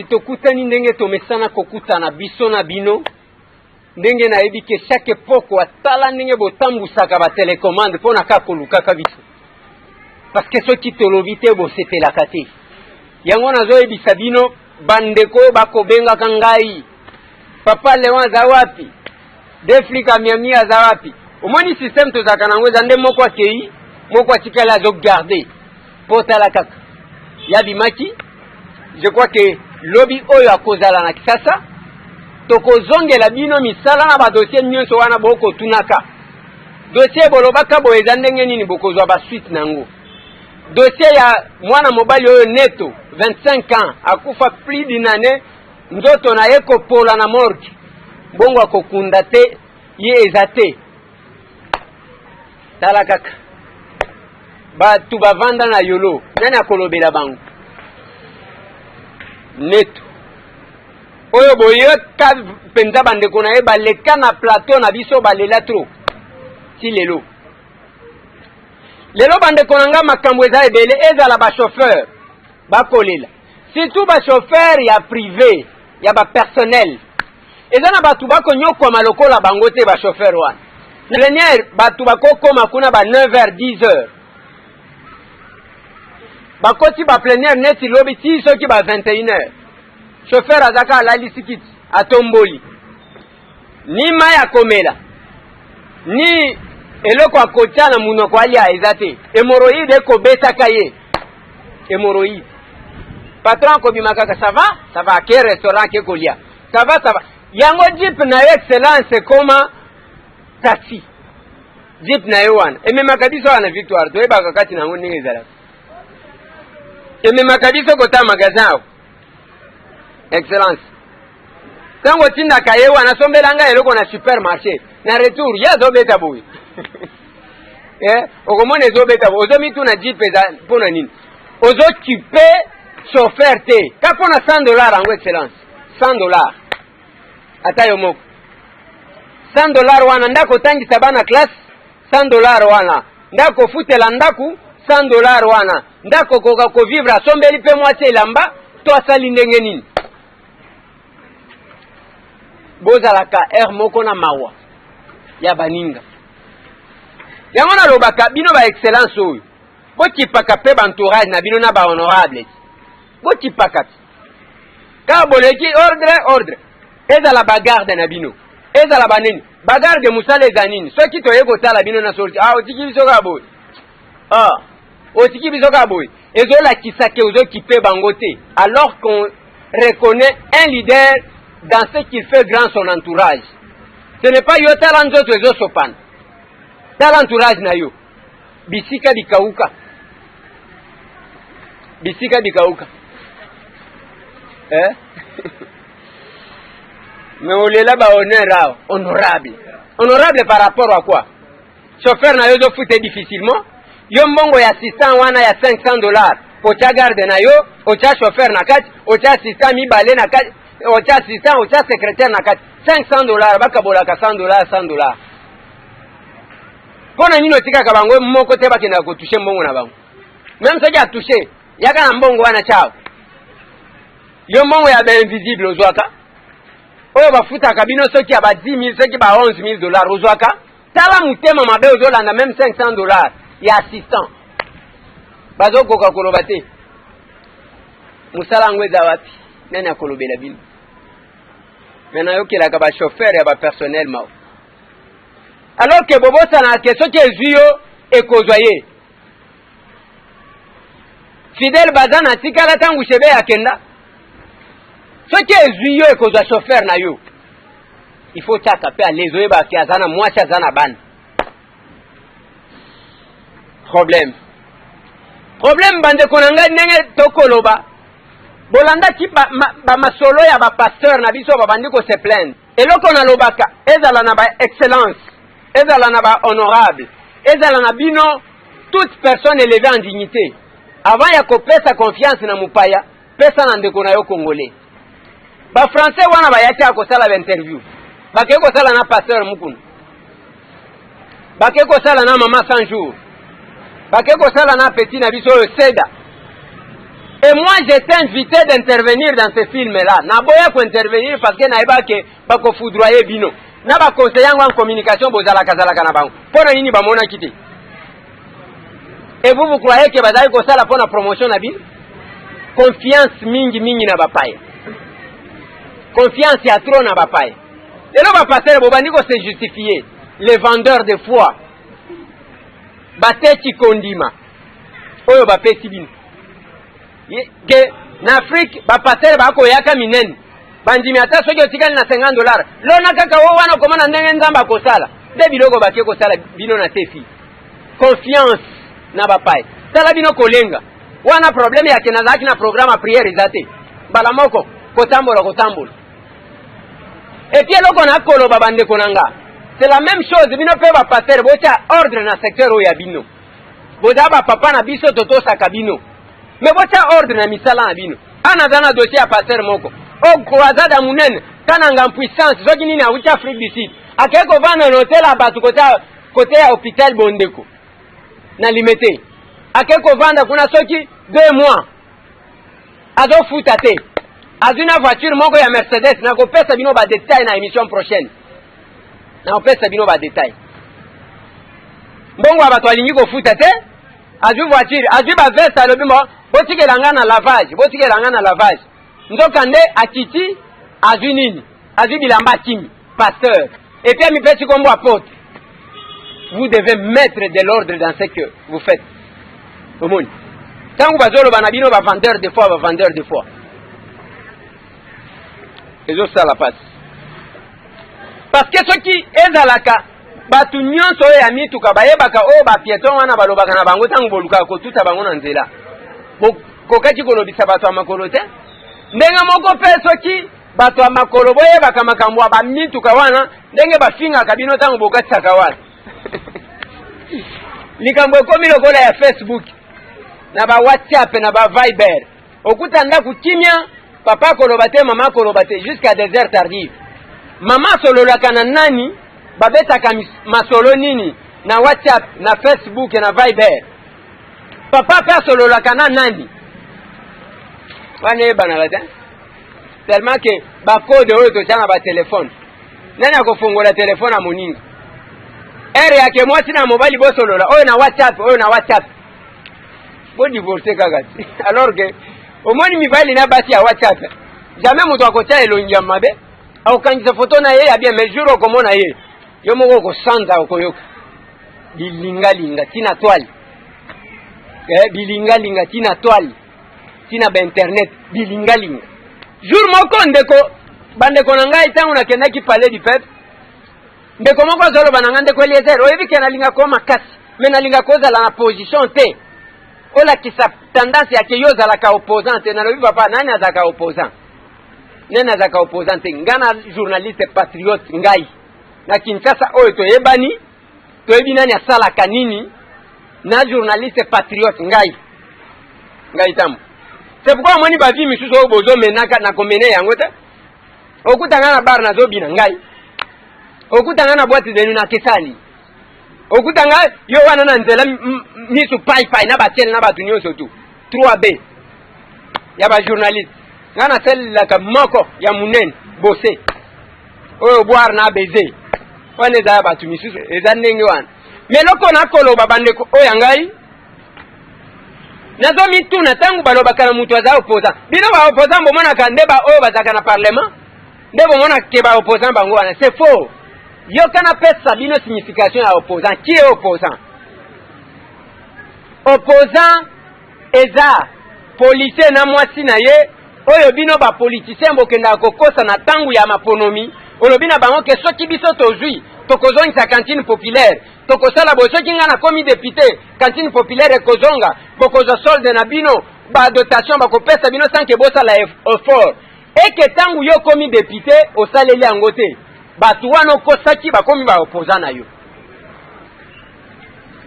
Tokutani ndenge tomesana kokutana biso na bino ndenge na yebi ke chaque poko atala ndenge botambusaka ba télécommande pona ka kolukaka biso parce que soki tolobi te bosepelaka te yango nazoyebisa bino bandeko bakobengaka ngai papa Leon aza wapi Deflika Miami aza wapi omoni système tozaka nango eza nde moko akei moko atikala azogarde po tala kaka yabimaki. Je crois que lobi oyo akozala na kisasa tokozongela bino misala na ba dossier nyonso wana boko tunaka dossier bolobaka boyeza ndenge nini bokozwa ba suite nango dossier ya mwana mobali oyo Neto 25 ans akufa plus d'une année ndoto na yeko pola na morgue bongo akokunda te ye ezate tala kaka batu bavanda na yolo nani akolobela bango Neto oyo boyoka penza bandeko na ye baleka na plateau na biso balela tro ti lelo bandeko na nga makambo eza ebele ezala ba chauffeur bakolela surtout ba chauffeur ya privé ya ba personnel eza na batu bakonyokoma lokola bango te ba chauffeur wana plénière batu bakokoma kuna ba 9h 10h bakoti ba plénière neti lobi ti soki ba 21h chauffeur azaka alali sikiti atomboli ni mai akomela ni eloko akotia na munoko alia eza te hémorroïde ekobetaka ye hémorroïde patron akobimaka kaka ça va ke restaurant ke kolia ça va yango jeep na yo excellence koma taxi jeep na yo wana ememaka biso wana Victoire toyebaka kati nango ndenge ezalaka ememaka biso kota magasin awo excellence tango tindaka ye wana sombelanga eloko na supermarché na retour ya azobeta boye okomona ezobeta boye ozomituna jeep eza mpona nini ozokipe chauffeur te ka mpona $100 yango excellence $100 ata yo moko $100 wana ndako otangisa bana classe $100 wana ndako ofutela ndaku $100 wana ndako koka kovivre asombeli mpe mwasi elamba to asali ndenge nini bozalaka air moko na mawa ya baninga yango nalobaka bino ba excellence oyo bokipaka mpe bantourage na bino na ba honorable bokipaka ka boleki ordre ezala bagarde na bino ezala banini bagarde musala eza nini soki toye kotala bino na sorti otiki biso ka boye otiki biso ka boye ezolakisa ke ozokipe bango te alors qu'on reconnaît un leader dans ce qu'il fait grand son entourage. Ce n'est pas yo tala nzoto ezosopana tala entourage na yo bisika bikauka mais olela ba honneur honorable par rapport à quoi chauffeur na yo zofute difficilement yo mbongo ya assistant wana ya $500 ocha garde na yo ocha chauffeur na kati ocha assistant mibale na kati ocha assistant ocha secrétaire na kati $500 bakabolaka $100 pona nini otikaka bango moko te bakenda kotushe mbongo na bango même soki atushe yaka na mbongo wana chao yo mbongo ya invisible ozwaka oyo bafutaka bino soki ya ba 10,000 soki ba $11,000 ozwaka tala mutema mabe ozolanda même $500 ya assistant bazokoka koloba te musala yango eza wapi nani akolobela bino mena yokelaka ba chauffeur ya ba personnel mao alors que bobosana ke soki ezwi yo ekozwa ye fidèle baza na tikala ntango shebe akenda soki ezwi yo ekozwa chauffeur na yo il faut tiaka mpe alezi oyebaki aza na mwasi aza na bana problème bandeko na ngai ndenge tokoloba bolandaki bamasolo ya bapasteur na biso babandi kose plaindre eloko nalobaka ezala na ba excellence ezala na ba honorable ezala na bino toute personne élevée en dignité avant ya kopesa confiance na mupaya pesa na ndeko na yo congolais bafrançais wana bayaki akosala bainterview bakei kosala na pasteur mukunu bakei kosala na mama 100 jours bakei kosala na petit na biso oyo seda Et moi, j'étais invité d'intervenir dans ce film-là. Naboya ko intervenir parce que naïba ke bako foudroyer bino. Na ba conseiller en communication bozala kazala kana bango. Pona nini ba mona kiti. Et vous croyez que bazali ko sala pona promotion na bino? Confiance mingi na bapaye. Confiance ya trop na bapaye. Et là ba passer bobani ko se justifier. Les vendeurs de foi. Bateti kondima. Oyo ba pesi bino. Que en Afrique, ba passer ba ko yaka minene. Bandimi ata soki otikali na $50. Lona kaka wo wana komana ndenge nzamba ko sala. De biloko ba ke ko sala bino na tefi. Confiance na bapaye. Sala bino kolenga. Wana problème ya kenazaki na programme à prière izate. Bala moko kotambola. Et puis loko na kolo babande konanga. C'est la même chose bino pe ba passer bocha ordre na secteur o ya bino. Boza ba papa na biso toto sakabino. Mais bocha ordre na misala na bino. Ana dana dossier à passer moko. O croisade munene kananga puissance zoki nini a ucha Afrique du Sud. Akeko vana l'hôtel à batu côté ya hôpital Bondeko. Na limité. Akeko vanda kuna soki 2 mois. Azo futate. Azuna voiture moko ya Mercedes na ko pesa bino ba détail na émission prochaine. Na ko pesa bino ba détail. Mbongo abato alingi ko futate. Azu voiture, azu ba veste alobimo, botikelanga na lavage. Ndokande atiti azu nini? Azu bilamba kimi, pasteur. Et puis mi pesi kombo apôtre. Vous devez mettre de l'ordre dans ce que vous faites. Au monde. Quand vous bazolo banabino ba vendeur de foi. Et ça la passe. Parce que ceux qui ezalaka batu nyonso ya mituka bayebaka o ba piéton wana balobaka na bango tangu boluka ko tuta bango na nzela. Kokati kolobisa batu amakolo te. Ndenga moko pe soki batu amakolo boyebaka makambo ba mituka wana ndenge bafinga kabino tangu bokati sakawana. Likambo komi lokola ya Facebook na ba WhatsApp na ba Viber. Okuta ndaku kimia papa koloba te mama koloba te jusqu'à des heures tardives. Mama sololaka na nani babetaka masolo nini na WhatsApp na Facebook na Viber. Papa pe sololaka na nani. Wane banala te. Tellement que ba code oyo to chana ba téléphone. Nani akofungola téléphone a moninga. Ere yake mwati na mobile bo solola oyo na WhatsApp. Bo divorcer kagati. Alors que au moins mi bali na basi ya WhatsApp. Jamais mutu akocha elongia mabe. Au kanisa photo na ye ya bien mais jour okomona ye. Yo moko ko sanza okoyoka. Bilinga tina toile. Bilinga tina toile. Tina ba internet bilinga. Jour moko ndeko bandeko nanga itangu na kenaki palais du peuple. Ndeko moko zolo bananga ndeko Eliezer oyebi ke nalinga ko makasi. Mais nalinga ko za la position te. Ola kisa tendance ya ke yo za la ka opposante na lobi papa nani azaka opposant. Nani azaka opposante ngana journaliste patriote ngai. Na Kinshasa oyo toyebani toyebi nani asala kanini na journaliste patriote ngai tamu. C'est pourquoi moni ba vi misusu oyo bozo menaka na komene yango te. Okutanga na bar na zobi na ngai. Okutanga na boîte de nuit na Kesali. Okutanga yo wana na nzela misu pai na batel na batu nyonso tu 3B ya ba journaliste ngana tel la ka moko ya munene bosé oyo boire na baiser wane za batu misusu eza ndenge wana meloko na koloba bandeko oyo ngai nazo mituna tangu balobaka na mutu aza opposant bino ba opposant bomona ka ndeba oyo bazaka na parlement ndebo mona ke ba opposant bango wana c'est faux. Yo kana pesa bino signification ya opposant. Qui est opposant? Opposant eza policier na mwasi na ye oyo bino ba politicien bokenda kokosa na tangu ya maponomi olobina bango ke soki biso tozui tokozongisa cantine populaire tokosala bo soki nga na komi député cantine populaire ekozonga bokoza solde na bino ba dotation bakopesa bino sans ke bosala effort eke tangu yo komi député osaleli yango te batu wana okosaki bakomi ba opposant na yo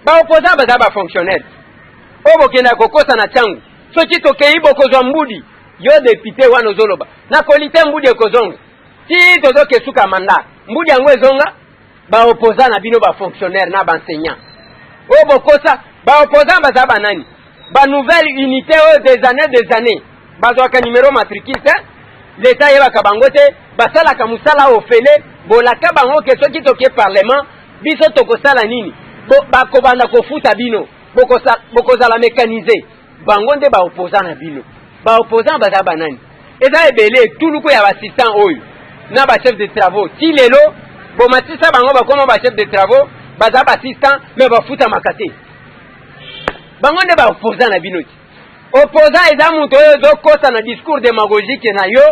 ba opposant baza ba fonctionnaire o bokenda kokosa na tangu soki tokei bokozwa mbudi yo député wana ozoloba na kolite mbudi ekozonga ti tozoke suka manda mbudi yango ezonga ba opposant na bino ba fonctionnaire na ba enseignant o bokosa ba opposant baza ba nani ba nouvelle unité des années bazwaka numéro matricule l'État yebaka bango te basalaka musala ofele bolaka bango ke soki toke parlement biso tokosala nini bakobanda kofuta bino bokozala mécanisé bango nde baopposant na bino baopposant baza banani eza ebele tuluku ya bassistant oyo na bachef de travaux ti lelo bomatisa bango bakoma bachef de travaux baza bassistant mais bafutamaka te bango nde baopposant na bino ti opposant eza moto oyo ozokosa na discours démagogique na yo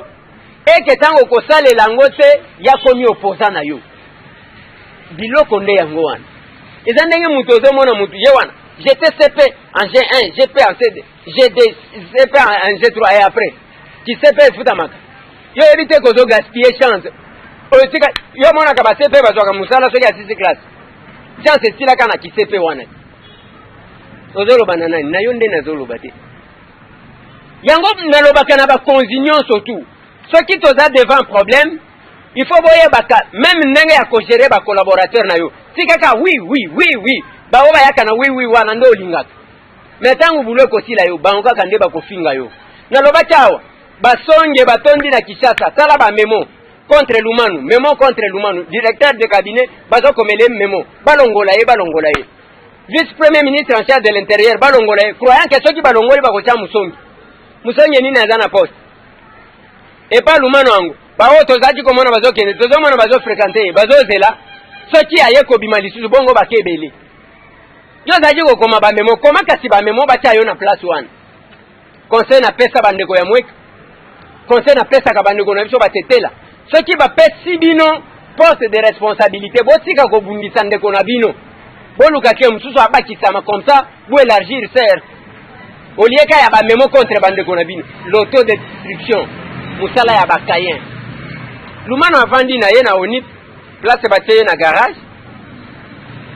eke ntango kosalela yango te yakomi opposant na yo biloko nde yango wana eza ndenge moto ozomona moto ye wana j'étais CP en G1 GP en CD GD CP en G3 et après qui CP efutamaka yo yebi te kozo gaspiller chance otika yo monaka ba CP bazwaka musala soki ya 6 classe chance esilaka na ki CP wana ozoloba na nani na yo nde nazoloba te yango nalobaka na baconsignon surtout soki toza devant problème il faut boyebaka même ndenge ya kogere bacollaborateur na yo tikaka oui bao bayaka na oui wana ndo olingaka mais ntango bulo ekosila yo bango kaka nde bakofinga yo nalobaki awa basonge batondi na Kinshasa tala bamemo contre Lumanu directeur de cabinet bazokomele memo balongola ye vice premier ministre en charge de l'intérieur balongola ye croyant que soki balongoli bakotia musongi nini aza na poste epa Lumanu ango bao tozaki komona bazokende tozomona bazofréquente bazozela soki aye kobima lisusu bongo bakebele yo zaki kokoma bamemo koma kasi bamemo batia yo na place wana conseil na pesa bandeko ya mweka conseil na pesa ka bandeko na biso batetela soki bapesi bino poste de responsabilité botika kobundisa ndeko na bino boluka ke mususu abakisama comme ça bo élargir cercle olieka ya bamemo contre bandeko na bino l'autodestruction musala ya bakayen Lumanu avandi na ye na ONIP place batie na garage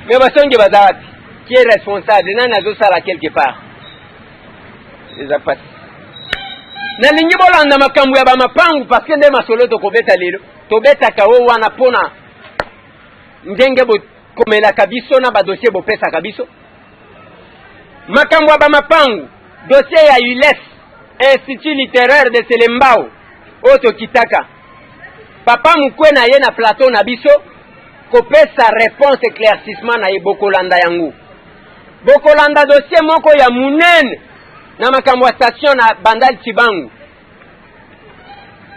mais basonge baza wapi qui est responsable nani azosala quelque part les apati nalingi bolanda makambo ya bamapangu parce que nde masolo tokobeta lelo tobetaka o wana pona ndenge bokomelaka biso na badossier bopesaka biso makambo ya bamapangu dossier ya ULES Institut littéraire de Selembao oyo tokitaka papa mukwe na ye na plateau na biso kopesa réponse éclaircissement na ye bokolanda yango bokolanda dossier moko ya munene na makambo ya station na Bandal Chibangu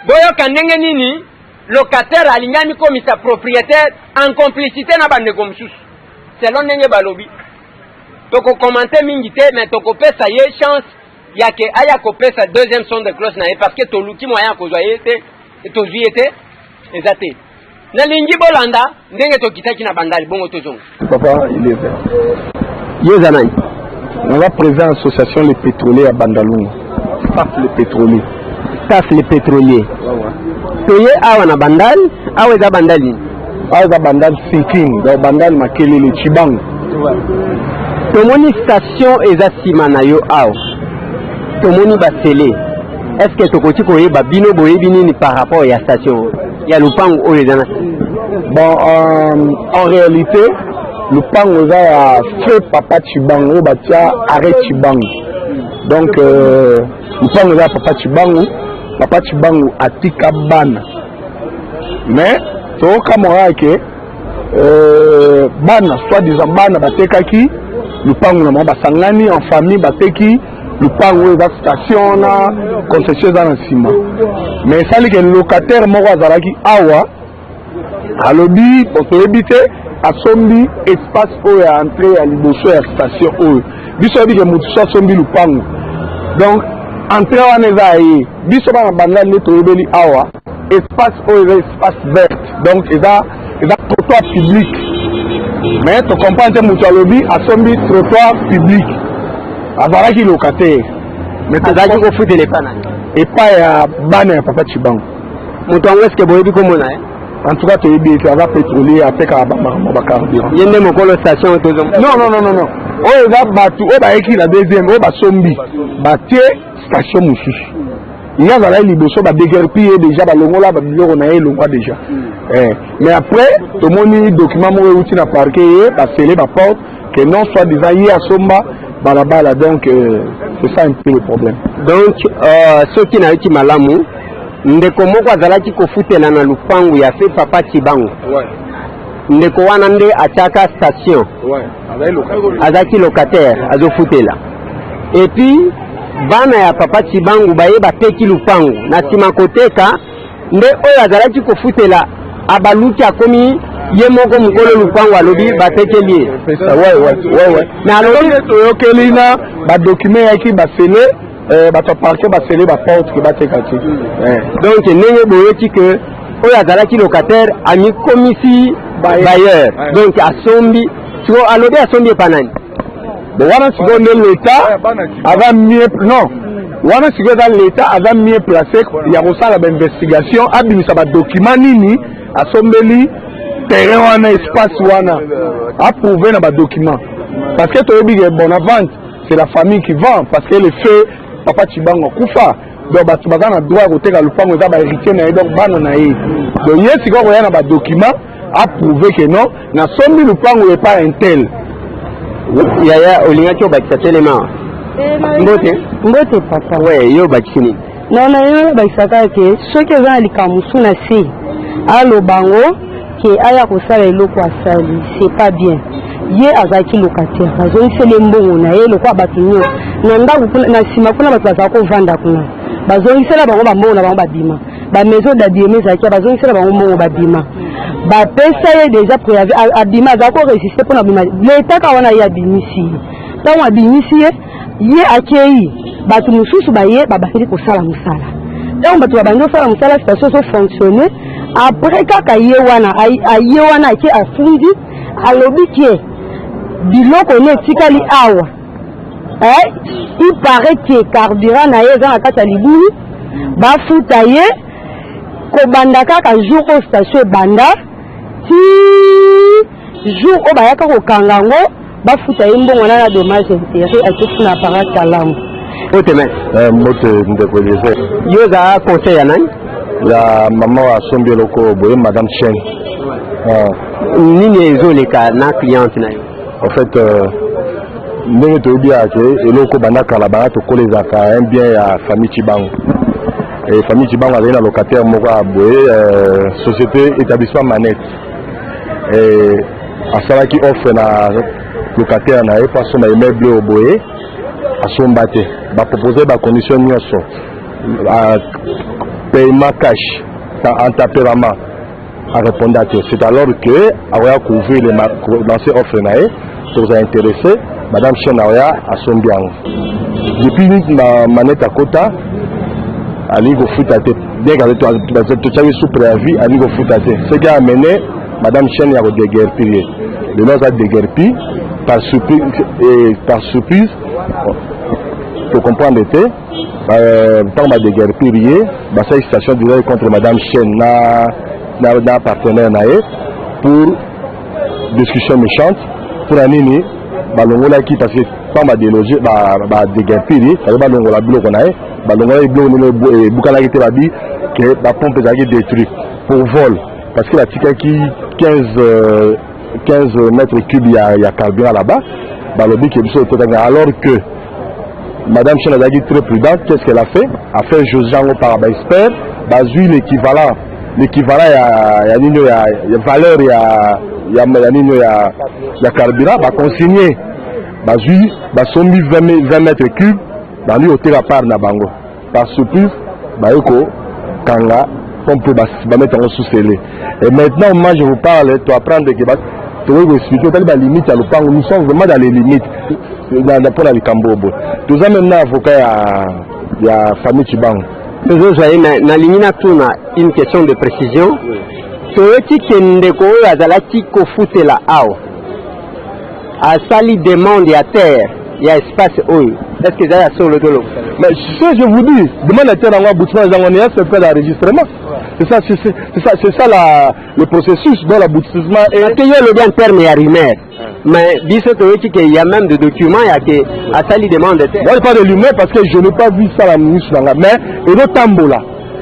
boyoka ndenge nini locataire alingani komisa propriétaire en complicité na bandeko mosusu selon ndenge balobi tokokommente mingi te mais tokopesa ye chance yake aya kopesa deuxième son de cloche na ye parce que toluki moyen kozwa ye te tozwi ye te eza te nalingi bolanda ndenge tokitaki na Bandali bongo tozonga papa il est vert yeza nani on va présenter l'association les pétroliers à Bandalungu staff les pétroliers toye awa na Bandal awa eza Bandali awa eza Bandal sinking dans Bandal makelele Chibangu tomoni station eza sima na yo awa tomoni basele est-ce que tokoti koyeba bino boyebi nini par rapport à la station ya lupango oyo eza na bon en réalité lupango eza ya feu papa Chibangu batia arrêt Chibangu donc lupango eza ya papa Chibangu atika bana mais tokamora ke bana soit disant bana batekaki lupango na mo basangani en famille bateki lupango eza station na concession eza na nsima mais esali ke locataire moko azalaki awa alobi toyebi te asombi espace oyo ya entrée ya liboso ya station oyo biso yebi ke motu so asombi lupango donc entrée wana eza ye biso bana Bandali nde toyebeli awa espace oyo eza espace vert donc eza trottoir public mais tocomprendre te motu alobi asombi trottoir public azalaki locataire mais tozalaki kofutela epai ya bana ya papa Chibangu moto yango eske boyebi komona en tout cas toyebi ete aza pétrolier atekaka bamakambo bacarburant ye nde mokolo station tozo non oyo eza bato oyo bayeki na deuxième oyo basombi batie station mosusu ye azalaki liboso badegerpi ye déjà balongola babiloko na ye elongwa déjà mais après tomoni document moko euti na parquet ye basele baporte que non soit disant ye asomba balabala. Donc c'est ça un peu le problème. Donc ceux qui n'ont pas malamu ndeko moko azalaki kofutela na lupangu ya fe papa Chibangu. Ouais. Ndeko wana nde ataka station. Ouais. Azaki locataire azofutela. Et puis bana ya papa Chibangu baye bateki lupangu na nsima koteka nde oyo azalaki kofutela abaluki akomi ye moko mukolo lupangu alobi batekeli ye. Ouais. Mais alors toyokeli na ba document yaki ba scellé bato parquet ba scellé ba porte que bateka ti. Donc ndenge boyoti que oyo azalaki locataire ami komisi bailleur. Donc asombi siko alobi asombi epanani. Bon wana siko nde l'état ava mieux non wana siko dans l'état ava mieux placé ya kosala ba investigation abimisa ba document nini asombeli terrain wana espace wana approuvé na ba document parce que toyebi que Bonavante c'est la famille qui vend parce que le fait papa Chibangu kufa donc bato baza na droit koteka lupango eza ba héritier na ye donc bana na ye donc ye siko koya na ba document approuvé que non na sombi lupango est pas un tel. Yaya olingaki obakisa telema mbote papa ouais yo bakisi nini non yo bakisaka ke soki eza na likamusu na se alobango ke aya kosala eloko asali c'est pas bien ye azalaki locataire bazongisele mbongo na ye lokwa bato nyonso na ndako na nsima kuna bato bazala kovanda kuna bazongisela bango bambongo na bango babima bamezo dabieme ezalaki bazongisela bango mbongo babima bapesa ye déjà préavis abima azala koresiste mpona bima letaka wana ye abimisi ye ntango abimisi ye akei bato mosusu baye babandi kosala mosala ntango bato babandi kosala mosala station ezofonctionne après kaka ye wana ake afundi alobi ke biloko ne etikali awa il paraît que carburant na ye eza na kati ya libulu bafuta ye kobanda kaka jour oyo station ebanda ti jour oyo bayaka kokanga yango bafuta ye mbongo na dommage intérêt akefuna apparat kalamu oteme mbote ndeko Eliezer yo za conseil ya nani ya mama wa sombi eloko boye madame Chen nini ezoleka na cliente na yo en fait ndenge toyebi ake eloko bandakala bana tokolezaka un bien ya famille Chibangu et famille Chibangu azali na locataire moko aboye société établissement Manette et asalaki offre na locataire na ye po asomba immeuble oyo boye asomba te bapropose bacondition nyonso paiement cash en tempérament a répondu à tout. C'est alors que Aoya couvrir les lancer offre nae pour vous intéresser madame Chen Aoya à son bien. Depuis ma manette à Kota Ali go foot à tête dès qu'elle est sous préavis Ali go foot à tête. Ce qui a amené madame Chen à déguerpir. Le nom a déguerpi par surprise pour comprendre était tant ma déguerpir ça station de contre madame Chen na partenaire nae pour discussion méchante pour anini balongola qui parce que pas ma déloger ba déguerpir ça va balongola biloko nae balongola biloko ne bukala qui te ba dit que la pompe est détruite pour vol parce que la tika qui 15 mètres cubes il y a carburant là-bas balobi qui alors que madame Chen a dit très prudente qu'est-ce qu'elle a fait Josango par expert bazui l'équivalent ya nini ya valeur ya nini ya carburant ba consigner bazui basombi 20 mètres cubes dans lui hôtel à part na bango par surprise baeko kanga on peut ba mettre en sous-scellé et maintenant moi je vous parle tu apprendre que tu veux expliquer tu as limite à l'opango nous sommes vraiment dans les limites pour la Cambobo tout ça maintenant avocat ya famille Chibangu. Nous avons une question de précision. Toyoti Kendeko Azalati Kofutela Ao a sali demande à terre, il y a espace où est-ce que ça a sur le dolo? Mais ce que je vous dis, demande à terre en aboutissement, c'est fait l'enregistrement. C'est ça le processus dans l'aboutissement. Et qu'il y a le bien terme et à rumeur. Mais dis qu'il y a même des documents qui a sali demande de terre. Moi, je parle de rumeur parce que je n'ai pas vu ça la ministre dans la main. Et le tambola.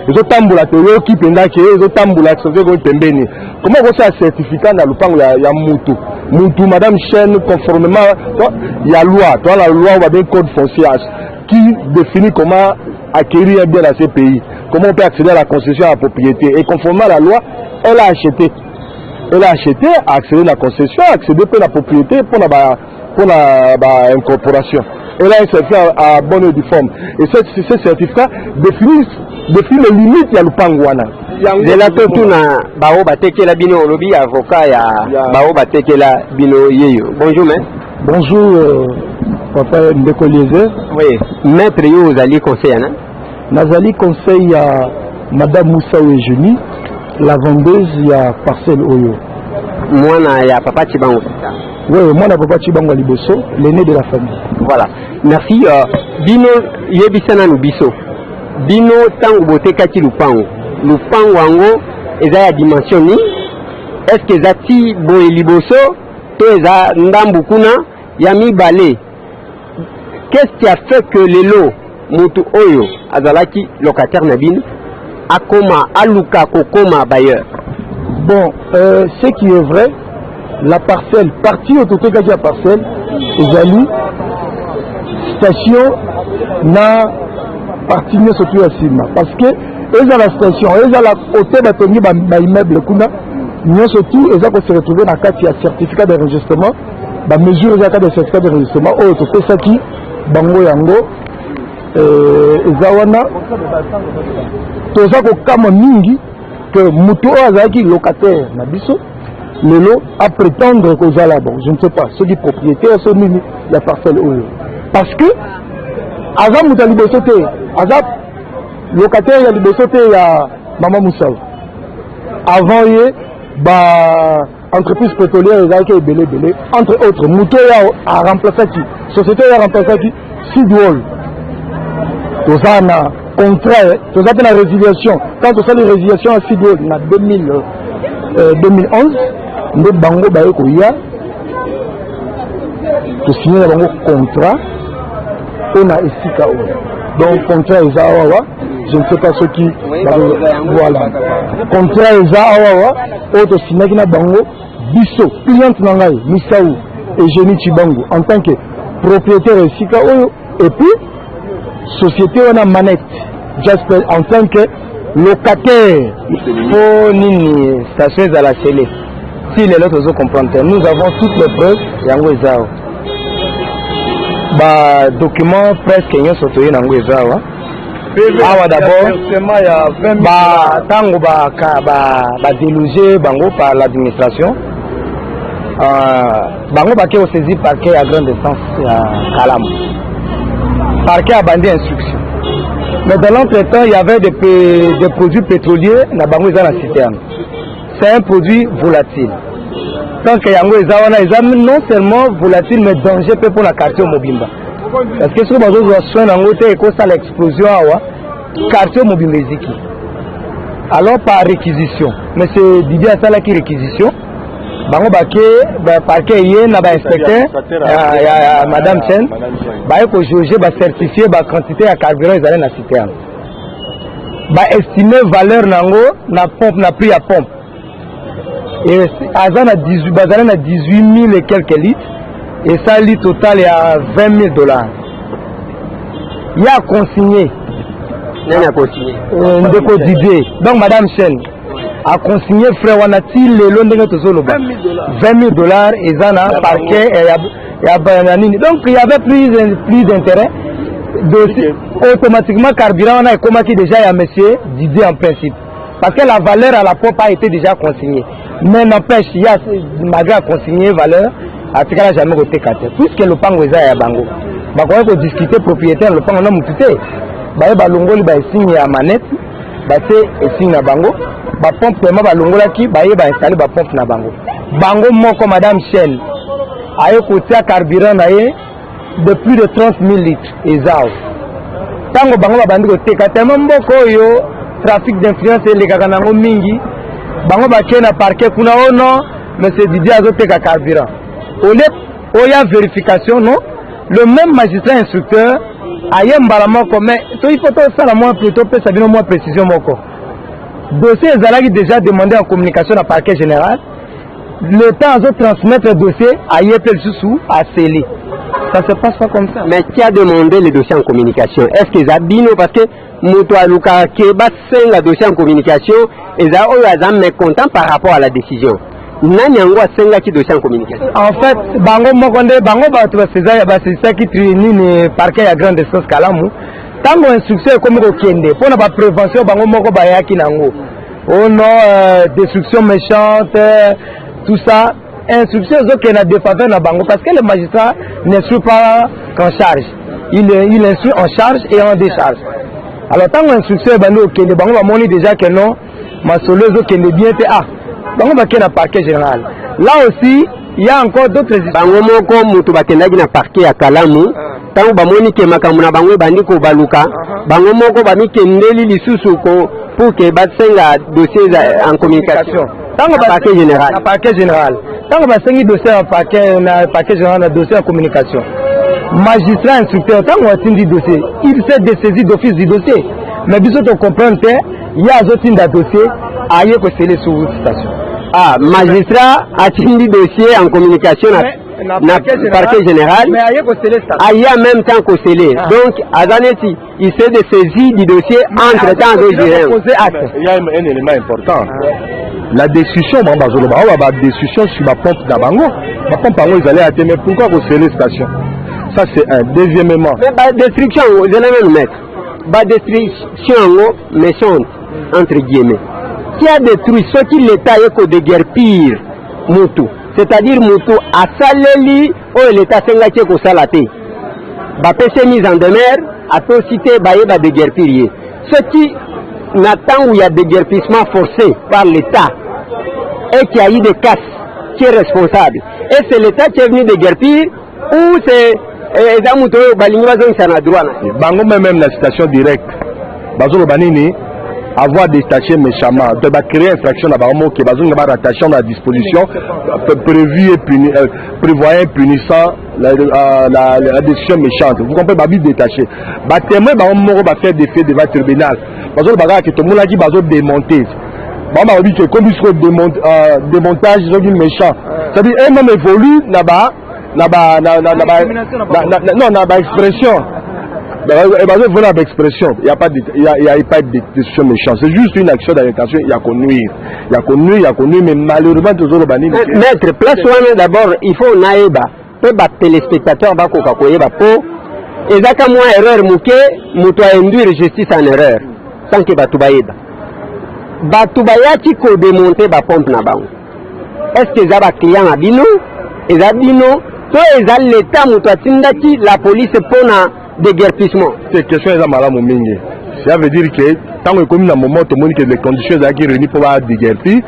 Ils ont tambola, ils ont tambola, comment vous avez un certificat dans le pan où il y a moto. Moutou, Madame Chen, conformément il y a loi, toi la loi ou bien code foncier qui définit comment acquérir un bien dans ces pays, comment on peut accéder à la concession à la propriété. Et conformément à la loi, elle a acheté. Elle a acheté, a accédé à la concession, a accédé à la propriété pour la incorporation. Elle a un certificat à bonne et due forme. Et ce certificat définit les limites de l'Upangwana. De la totuna bao batekela bino lobby avocat ya bao batekela bino yeyo. Bonjour maître. Bonjour papa Ndeko Liese. Oui, maître yo ozali conseil na. Nazali conseil à madame Moussa Eugénie, la vendeuse ya parcelle Oyo. Mwana ya papa Chibango. Oui, mwana papa Chibango Liboso, l'aîné de la famille. Voilà. Merci. Bino yebisana no biso. Bino tango botekaki lupango. Lupango wango eza ya dimension ni. Est-ce que zati boye liboso to eza ndambu kuna ya mibale? Qu'est-ce qui a fait que lelo mutu oyo azalaki locataire na bino akoma aluka kokoma bailleur? Bon, ce qui est vrai, la parcelle, partie au total de la parcelle, ezali station na partie ne surtout à Sima. Parce que eza la station, eza la côté batoni ba immeuble kuna, nous surtout eza ko se retrouver na kati ya certificat d'enregistrement, ba mesure eza kati ya certificat d'enregistrement au total saki bango yango eza wana toza ko kama mingi que mutu azaki locataire na biso lelo à prétendre que là bon je ne sais pas ceux qui propriétaires sont mis la parcelle oyo parce que aza mutu liboso te aza locataire ya liboso te ya mama Moussa avant ye ba entreprise pétrolière ezaki ebele entre autres mutu ya a remplacé qui société ya remplacé qui Sidwall toza na contrat toza pe na résiliation quand toza les résiliation à Sidwall na 2011 nde bango baye koya tosigné na bango contrat ona esika oyo donc contrat eza awa je ne sais pas ce qui voilà contrat eza awa oyo tosignaki na bango biso cliente na ngai Misau Eugénie Chibango en tant que propriétaire esika oyo et puis société wana manette Jasper en tant que locataire. Pour nini station à la télé. Si les autres ont compris, nous avons toutes les preuves. Yango ezao. Ba document presque ño sotoye nango ezao. Awa d'abord ba tango ba déloger bango par l'administration. Bango ba ke au saisi parquet à grande distance à Kalam. Parquet a bandé instruction. Mais dans l'entretemps, il y avait des produits pétroliers dans la citerne. C'est un produit volatile. Tant que Yango Ezawana, non seulement volatile, mais dangereux pour la quartier Mobimba. Parce que si vous avez soin dans l'hôtel et que ça l'explosion, quartier Mobimba Ziki. Alors par réquisition. Mais c'est Didier Assala qui réquisition. Bango Baké, parquet hier, n'a pas inspecteur, Madame Chen, bah ko juger, bah certifier, bah quantité à carburant ils allaient dans la citerne. Bah estimer valeur nango, na pompe, na prix à pompe. Et Azan a 18, bah Azan a 18 000 et quelques litres, et ça litre total est à $20 000. Il y a consigné. Il y a consigné. Ndeko Didier. Donc Madame Chen a consigné frère Wanati le long de notre zone. $20 000 et Zana parquet et donc il y avait plus d'intérêt. Automatiquement carburant on a combattu déjà à monsieur Didier en principe. Parce que la valeur à la pompe a été déjà consignée. Mais n'empêche, il y a malgré consigné valeur, à ce cas-là jamais été caté. Puisque le pango est à Bango. Bah quand on discuter propriétaire le pango non muté. Bah longo li signe à manette. Bah c'est signe à Bango. Ba pompe vraiment ba longola ki ba ye ba installer ba pompe na bango moko madame Chen aye côté carburant na ye de plus de 30 000 litres ezao tango bango ba bandi ko teka tellement mboko yo trafic d'influence les kakanango mingi bango ba kena parquet kuna ono monsieur Didier azo teka carburant au lieu oya vérification non le même magistrat instructeur aye mbala moko mais to il faut ça la moins plutôt peut ça bien moins précision moko dossier ezalaki déjà demandé en communication à parquet général l'État a transmettre le dossier à Yepel Soussou, à Célé. Ça se passe pas comme ça. Mais qui a demandé le dossier en communication? Est-ce que ça bino parce que Moutoua Luka Keba c'est le dossier en communication et ça est mécontent par rapport à la décision. Nanyango senga qui dossier en communication. En fait, bango mokonde bango ba tu c'est ça qui trine ni parquet à grande distance Kalamu. Tango instruction comme ko kende pour na ba prévention bango moko ba yaki nango. Oh non, destruction méchante, tout ça. Instruction qui n'a défaveur na bango parce que le magistrat n'instruit pas qu'en charge. Il instruit en charge et en décharge. Alors tant l'instruction est au Kende, bango va montrer déjà que non, ma soleuse qui est bien fait bango va qu'il parquet général. Là aussi, il y a encore d'autres histoires. Bango moko mutu bakendaki na parquet à Kalamu. Tant ba moni ke makamuna bango bandi ko baluka. Bango moko ba mikendeli lisusu ko pour que batsenga dossier en communication. Tant que parquet général. Le parquet général. Tant que batsengi dossier en parquet général, dossier en communication. Magistrat instructeur, tant qu'on a dit dossier, il s'est dessaisi d'office du dossier. Mais bisous on comprend il y a d'autres dossiers à y sceller sur votre station. Ah, magistrat a dit dossier en communication na parquet général. Mais à y sceller station. Il y a même temps qu'on scellé. Donc, à Zaneti, il s'est dessaisi du dossier entre temps de il y a un élément important. La discussion, la discussion sur ma pompe d'Abango. Ma pompe d'Abango, ils allaient atteindre. Mais pourquoi vous scellez station? Ça, c'est un. Deuxièmement. Mais la destruction, vous allez même mettre. La destruction méchante, entre guillemets. Qui a détruit ce qui l'État est de guerre pire, Moutou. C'est-à-dire, Moutou, à Saleli, où l'État s'est engagé pour Salaté. La PC mise en demeure, à tout citer, bah, de guerre pire. Ce qui n'attend où il y a des guerpissements forcés par l'État et qui a eu des casses, qui est responsable. Et c'est l'État qui est venu de guerre pire ou c'est Bango même la citation directe. Bazolo Banini, avoir détaché méchamment, de créer une infraction à Bango qui bazolo n'a pas rattaché à la disposition prévue et puni, prévoyant punissant la décision méchante. Vous comprenez, Babi détaché. Témoin Bango va faire des faits devant le tribunal. Bazolo Baga qui tout le monde a dit bazolo démonter. Bango a dit que comme il se démontage, ils ont dit méchant. C'est-à-dire, un homme évolue là-bas. Non, expression. Il n'y a pas de décision méchante. C'est juste une action d'intention. Il y a qu'on nuire. Mais malheureusement, toujours le banni. Maître, place d'abord, il faut naïba. Peu de téléspectateurs, bah, kokakoyeba, po. Et zaka moi erreur mouké, mouto induire justice en erreur. Sans que batubaïba. Batubayaki ko démonter ba pompe na bango. Est-ce que zaba client a bino? Et zabino? L'État moutouatindaki la police pour un déguerpissement. Cette question est à Madame Mingi. Ça veut dire que tant que comme dans moment tout le monde que les conditions sont réunies pour déguerpir,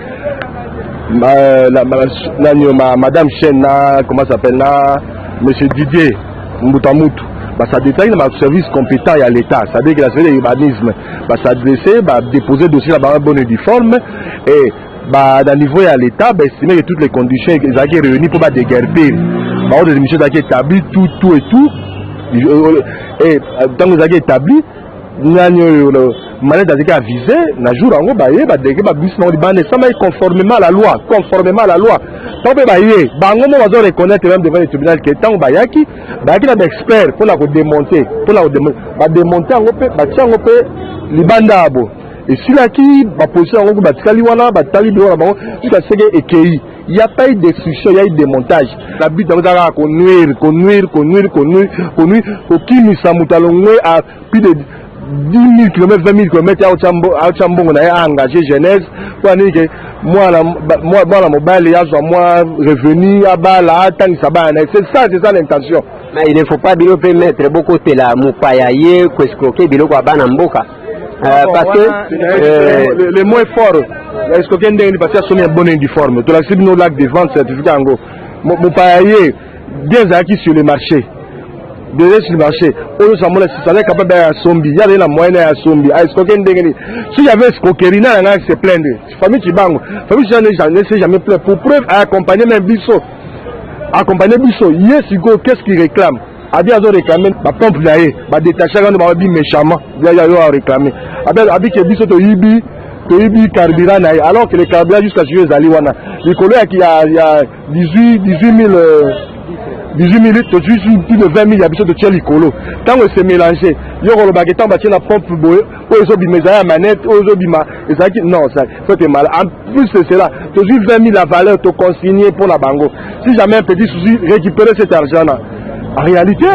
Madame Chena, comment s'appelle là, Monsieur Didier Moutamoutou, ça détaille dans le service compétent à l'État, ça veut dire que la service d'urbanisme, s'adresser, déposer dossier là-bas bon uniforme et dans le niveau à l'État, estimer que toutes les conditions sont réunies pour déguerpir. Des émissions qui établi tout et tout et tant que vous avez établi nous avons manière d'avoir visé na jour en haut bailler conformément à la loi tant que bailler bango mo va reconnaître même devant le tribunal que tant bayaki na expert pour la démonter démonter en haut en haut libanda abo et si là qui va poser en haut batikali wana batali bi wana bango jusqu'à ce que ekei. Il n'y a pas eu de destruction, il y a eu des montages. La but de qu'on nuire, pour qui nous sommes à plus de 10 000 km, 20 000 km à Chambon, on a engagé jeunesse, pour dire que moi, la mobile, il y a moi revenu à Bala, c'est ça l'intention. Mais il ne faut pas bien permettre beaucoup de la moupayaye, escroquer, bilo kwa bana mboka. Parce que le moins fort, est-ce que quelqu'un est passé à son bon uniforme? Tu l'as suivi nos lacs de vente certificat en gros. Mon payaye, bien acquis sur le marché. Déjà sur le marché, on s'en est capable d'aller à Sombi. Il y avait la moyenne à Sombi. Est-ce que quelqu'un est s'il y avait escroquerie, il y a se plaindre. Famille qui bangue. Famille qui ne s'est jamais plaint. Pour preuve, à accompagner même Bissot. Accompagner Bissot. Yes, qu'est-ce qu'il réclame? Abi a réclamé ma pompe d'ailleurs, ma détaché quand on m'a dit méchamment, il y a réclamé. Abi que Bissot to yibi toyebi carburant na alors que le carburant jusqu'à ce que ezali wana likolo ya 18 000 litres, plus de 20 000 ya biso totia likolo ntango ese mélange yo kolobaka ntango batie na pompe boye oyo ezobima ezali ya manette oyo ezobima ezalaki non faut te mal en plus de cela tozwi 20 000 la valeur toconsigne pour la bango si jamais un petit souci récupérer cet argent là en réalité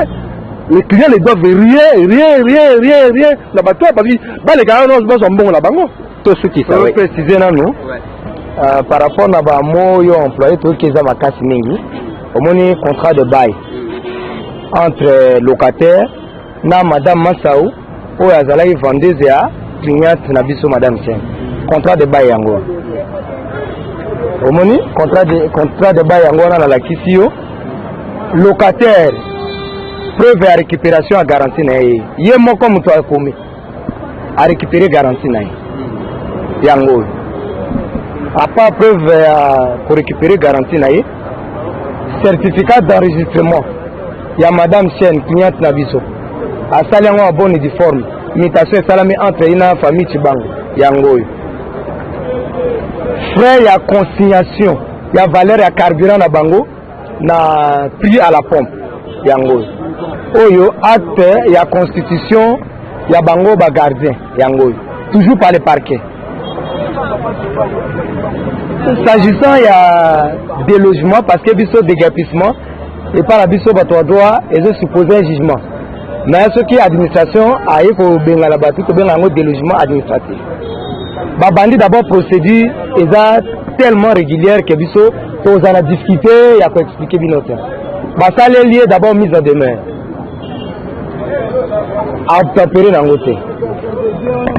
les clients ne doivent rien na bato parce que balekaka no bazwa mbongo na bango tosukisa préciser nano par rapport na bamo yo employé toyoki eza makasi mingi omoni contrat de bail entre locataire na madame Massaou oyo azalaki vendeuse ya cliente na biso madame Chen contrat de bail yango omoni contrat de bail yango wana nalakisi yo locataire preuve ya récupération ya garantie na ye moko moto akomi a récupérer garantie na ye yango oyo apa preuve ya korécupérer garantie na ye certificat d'enregistrement ya madame Chen cliente na biso asali yango en bonne et due forme mutation esalami entre ye na famille Chibango yango oyo frais ya consignation ya valeur ya carburant na bango na prix à la pompe yango oyo acte ya constitution ya bango ba gardien yango oyo toujours par le parquet. S'agissant ya délogement parce que biso déguerpissement et par la biso bato droit et je suppose un jugement mais ce qui administration aye ko benga la batu ko benga ngo délogement administratif ba bandi d'abord procédure eza tellement régulière que biso to za la difficulté ya ko expliquer binote ba sale lié d'abord mise en demeure à tempérer dans côté.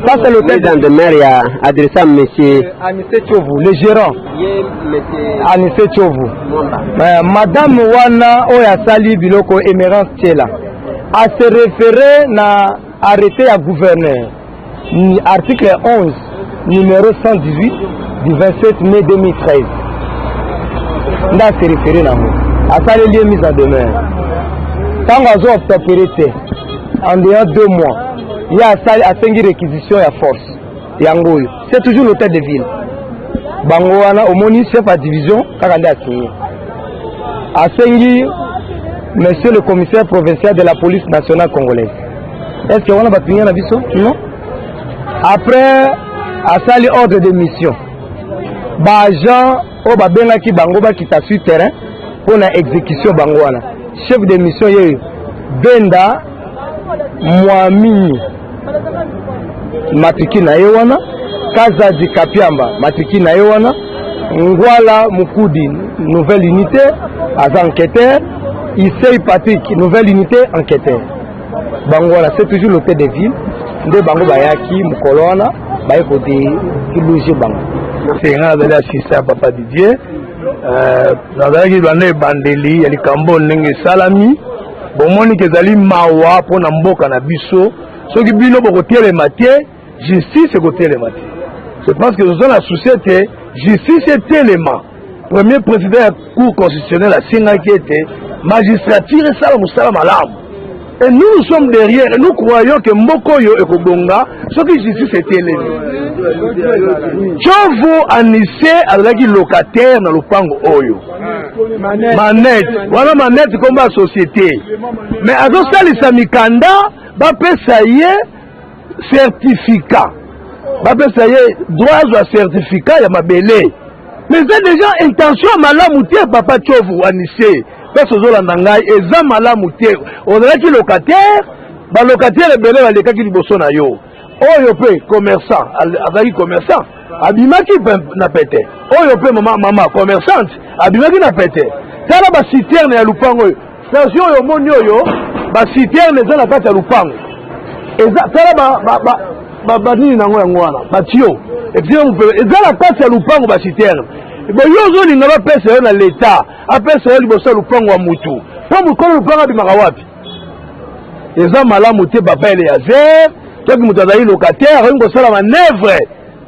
Ça c'est l'hôtel dans demeure ya adressé à monsieur Tchovu, le gérant. Anissé Tchovu. Madame Wana Oya Sali Biloko Emerance Tchela a se référé na arrêté à gouverneur article 11 numéro 118 du 27 mai 2013. N'a se référé na moi. A sali lié mise en demeure. Tant qu'on a obtempéré en dehors 2 mois, il y a à 5 réquisitions et à force. Yangoyo. C'est toujours l'hôtel de ville. Bangoana, au moni, chef à division, quand on a signé. À 5, monsieur le commissaire provincial de la police nationale congolaise. Est-ce qu'on a signé la vision? Non. Après, à sali ordre de mission. Agent, au Babenga qui Bangoba qui t'a sur terrain pour la exécution Bangoana. Chef de mission, il y a Benda. Mwamini matriki na yewana Kazaji Kapiamba matriki na yewana Ngwala Mukudi nouvelle unité as enquêteur Issei Patrick nouvelle unité enquêteur Bangola c'est toujours l'hôtel de ville de Bango Bayaki Mukolona Bayeko de loger Bango c'est un de l'assistant Papa Didier nazalaki bande bandeli ya likambo ndenge salami bomoni kezali mawa pona mboka na biso soki bino bokotelema te justice ekotelema te. Je pense que nous avons la société justice etelema premier président ya cour constitutionnelle asingaki ete magistrature esala mosala malamu et nous sommes derrière et nous croyons que mboko oyo ekobonga soki justice etelemi. Tchovu Anissé azalaki locataire na lopango oyo manette wana manette komba société mais azosalisa mikanda bapesa ye certificat bapesa ye droit à certificat ya mabele mais c'est déjà intention malamu te papa Tchovu Anissé parce ozolanda ngai eza malamu te ozalaki locataire balocataire ebele balekaki liboso na yo oyo pe commerçant azalaki commerçant abimaki na pete oyo pe mama commerçante abimaki na pete tala basiterne ya lupango oyo station oyo moni oyo basiterne eza na kati ya lupango eza tala banini nango yango wana batio eza na kati ya lupango basiterne bo yo ozolinga bapesa yo na leta apesa yo liboso ya lupango wa mutu po mokolo lupango abimaka wapi eza malamu te papa Eleazer toki moto azali locataire akoki kosala manevre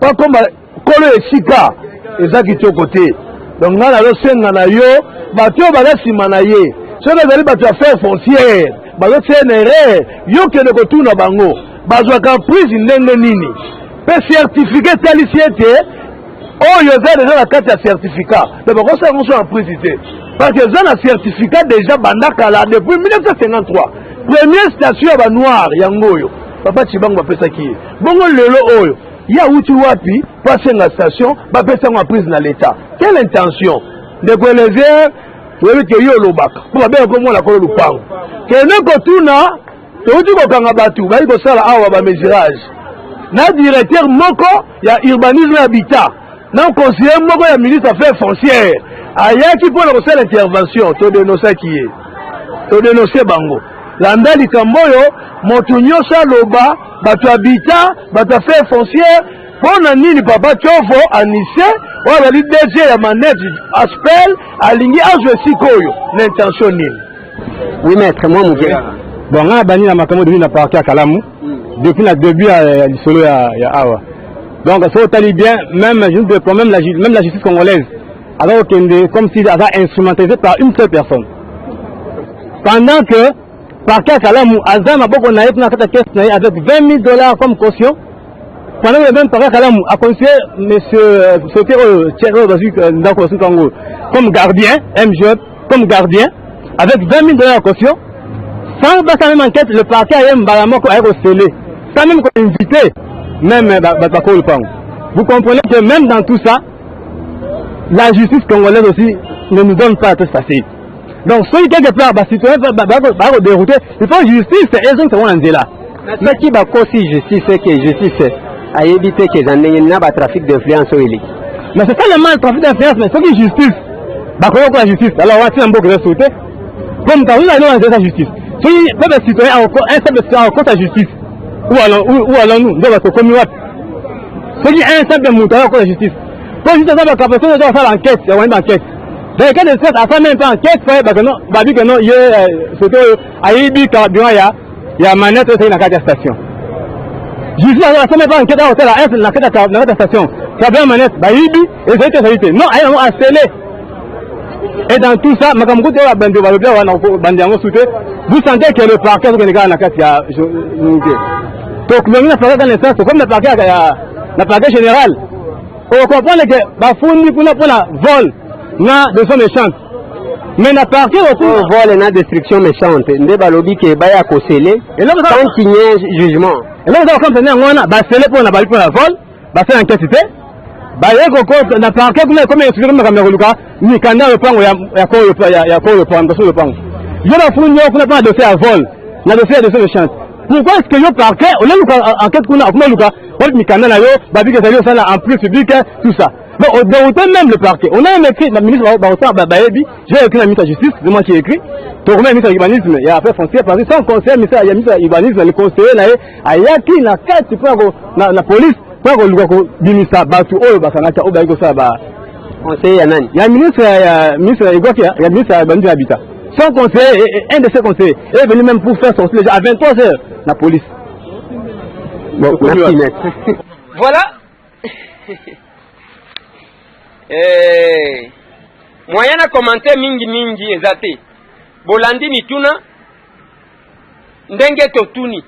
pa komba kolo esika eza kitoko te donc nga nazosenga na yo bato oyo baza nsima na ye soki ezali bato ya faire foncière bazotia na erreur yo kende kotuna bango bazwaka prise ndenge nini pe certificat talisiete oyo za déjà la carte ya certificat mais bon ça on soit en précisé parce que ça na certificat déjà bandaka là depuis 1953 première station ya ba noir yango oyo papa Chibango bapesa ki bongo lelo oyo ya uti wapi passer la station bapesa ngo prise na l'état quelle intention de coléger oui que yo lobaka pour bien comme la kolo lupango que ne ko tuna to uti ko kanga batu ba ko sala awa ba mesurage na directeur moko ya urbanisme habitat na conseiller moko ya ministre affaires foncières ayaki pour la recelle intervention to dénoncer qui est to dénoncer bango landa likambo oyo moto nyonso aloba bato habitat bato affaires foncières mpona nini papa Tiovo anise oyo azali DG ya manete aspel alingi azwe sika oyo na intention nini? Oui maître, moi mon gars. Bon, on a banni la makambo depuis la partie à Kalamou depuis le début à l'isolo ya Awa. Donc ça tali bien même la justice congolaise alors comme si elle avait instrumentalisé par une seule personne. Pendant que parquet à Kalamou Azam a beaucoup naïf na kata caisse naïf avec $20,000 comme caution. Pendant que le même parquet à Kalamou a conseillé monsieur Thierry Ndako Congo comme gardien, MGE comme gardien avec $20,000 caution. Sans la même enquête, le parquet a Mbalamoko a scellé. Sans même invité, même Bakako le Pang. Vous comprenez que même dans tout ça, la justice congolaise aussi ne nous donne pas à tout passer. Donc, si quelque part, les citoyens vont dérouter, il faut justice, et ils sont là. Mais qui va aussi justice, c'est que justice a évité que les gens n'aient trafic d'influence au élite. Mais c'est pas le mal trafic d'influence, mais c'est qui justice. Bakako la justice. Alors, on va un peu de sauter. Comme quand on a la justice. Si les citoyens ont un compte à justice, où allons-nous? Nous allons comme nous. Si un simple montant à la justice, pour juste avoir la capacité de faire l'enquête, il y a une enquête. Dans le cas de stress, à faire même pas enquête, il y a non, il y a Ibi carburant, il y a manette aussi dans la carte de station. Justice, à faire même pas enquête à l'hôtel, à la carte de station, carburant manette, Ibi, et c'est une réalité. Non, il y a un scellé. Et dans tout ça, vous sentez que le parquet est dans la carte. Donc, le parquet dans l'instant, c'est comme le parquet général. On comprend que Bafouni pour la vol, de son méchante. Mais le parquet aussi. Vol et la destruction méchante. Nous avons lobby qui est à Kosele. Et là, vous avez signé jugement. Et là, vous avez compris qu'on a scellé pour la vol, c'est enquête. Bayeko na parquet comme expliquer ma caméra luka ni kanda le pango ya le pango yo na funyo kuna pas dossier à vol na dossier de méchant pourquoi est-ce que yo parquet on a enquête kuna kuma luka on ni kanda na yo babi que ça yo ça là en plus public tout ça donc on déroutait même le parquet on a même écrit la ministre Baebi j'ai écrit la ministre de la justice c'est moi qui ai écrit to remet ministre de l'urbanisme il y a après foncier parce que sans conseiller ministre de l'urbanisme le conseiller là ayaki na carte pour la police pas qu'on lui binisa batu oyo basanaka oyo baiko ça ba conseiller ya nani ya ministre Igoki ya ministre Bandu Habitat son conseiller un de ses conseillers est venu même pour faire sortir les gens à 23h la police. Bon, merci maître. Voilà. Moyen à commenter mingi ezate bolandi mituna ndenge totuni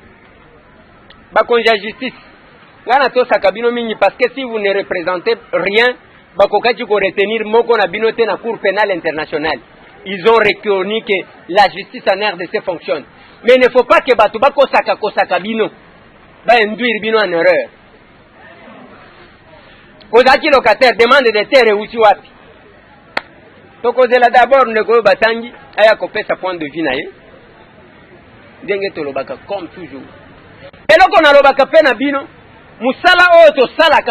bakonja justice ngana to sakabino mingi parce que si vous ne représentez rien bakokachi ko retenir moko na binote na cour pénale internationale. Ils ont reconnu que la justice en RDC fonctionne, mais il ne faut pas que batu bako saka bino ba induire bino en erreur. Kozaki locataire demande de terre uti wapi tokozela d'abord ndeko batangi aya kopesa point de vue na ye ndenge tolobaka comme toujours eloko na lobaka pe na bino musala oyo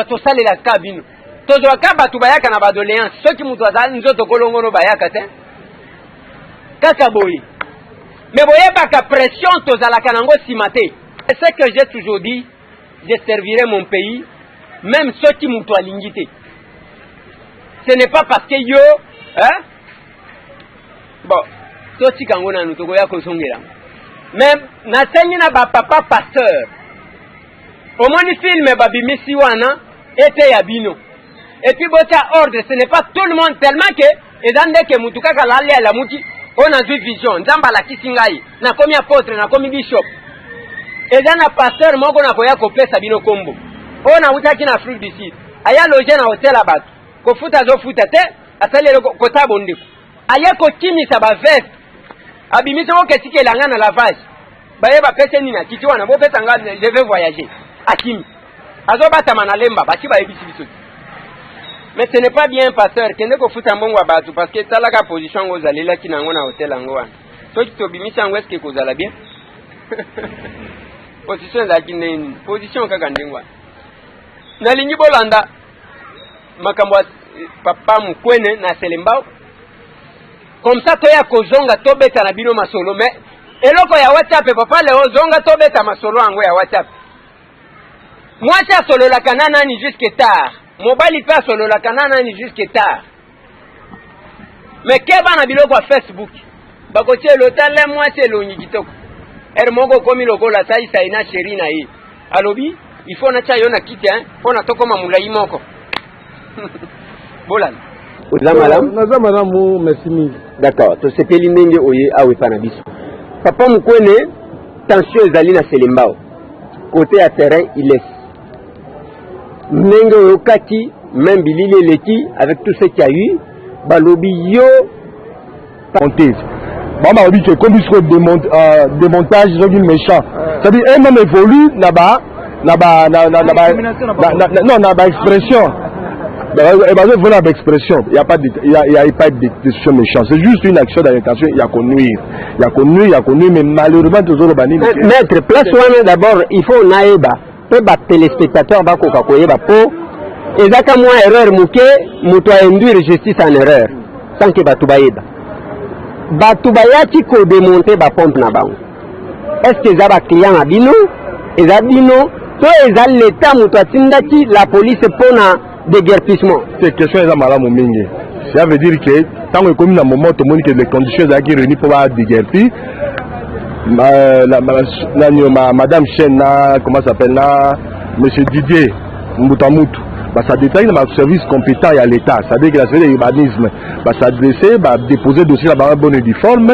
tosalela ka bino tozwaka batu bayaka na badoléance soki mutu azali nzoto kolongono bayaka te kaka boye mais boyebaka pression tozalaka nango nsima te. C'est ce que j'ai toujours dit, je servirai mon pays même soki mutu alingi te. Ce n'est pas parce que yo bon toti kango nanu tokoya kosongela même nasengi na bapapa pasteur omoni filme babimisi wana ete ya bino et puis botia ordre. Ce n'est pas tout le monde tellement que ezandeke mutu kaka lali ala muti on a vu vision nzamba la kisingai na komi apôtre na komi bishop ezana pasteur moko na koya kopesa bino kombo on a utaki na Afrique du Sud aya loger na hotel abatu ko futa zo futa te asalele ko tabonde aya ko kimisa ba veste abimisa ko ketike langa na lavage baye ba pese nina kiti wana bo pesa nga je vais voyager akimi azo batama na lemba baki ba ebisi biso. Mais ce n'est pas bien pasteur que ne ko futa mbongo abatu parce que talaka position ngo zalela kinango na hotel ngo wana so ki to bimisa ngo est-ce que ko zala bien position za kinene position kaka ndingwa na lingi bolanda makambo papa mukwene na selembao comme ça to ya kozonga to beta na bino masolo mais eloko ya WhatsApp papa leo zonga to beta masolo ango ya WhatsApp moi ça solo la kanana ni jusque tard mobile pa solo la kanana ni jusque tard mais keba na biloko ya Facebook bako tie l'hôtel le moi c'est longi kitoko moko komi lokola sai sai na sheri na hii alobi il faut na chayo na kiti pona toko mamulai moko bolan naza malamu merci mille. D'accord to sepeli ndenge oye awe pana biso papa mukwene tension ezali na selembao côté à terrain il est ndenge okati même bilili eleki avec tout ce qu'il y a eu balobi yo montez bon bah on dit que comme il se démontage ils ont dit méchant ça dit un même évolue là-bas non là-bas expression et bah voilà l'expression il y a pas de décision méchante c'est juste une action d'intention il y a connu mais malheureusement toujours bani maître place one d'abord il faut naeba pe ba téléspectateur ba ko koyeba po ezaka moi erreur muke muto a induire justice en erreur sans que ba tubayeba batu bayaki ko démonter ba pompe na bango est-ce que za ba client na bino eza bino to eza l'état muto atindaki la police pona déguerpissement cette question eza malamu mingi ça veut dire que tant que comme na moment to moni que les conditions za qui réunies pour ba déguerpir madame Chen na comment s'appelle na monsieur Didier Mbutamutu ça détaille dans le service compétent à l'État, ça veut dire que la service d'urbanisme ça adressé, déposer dossier dans un bon uniforme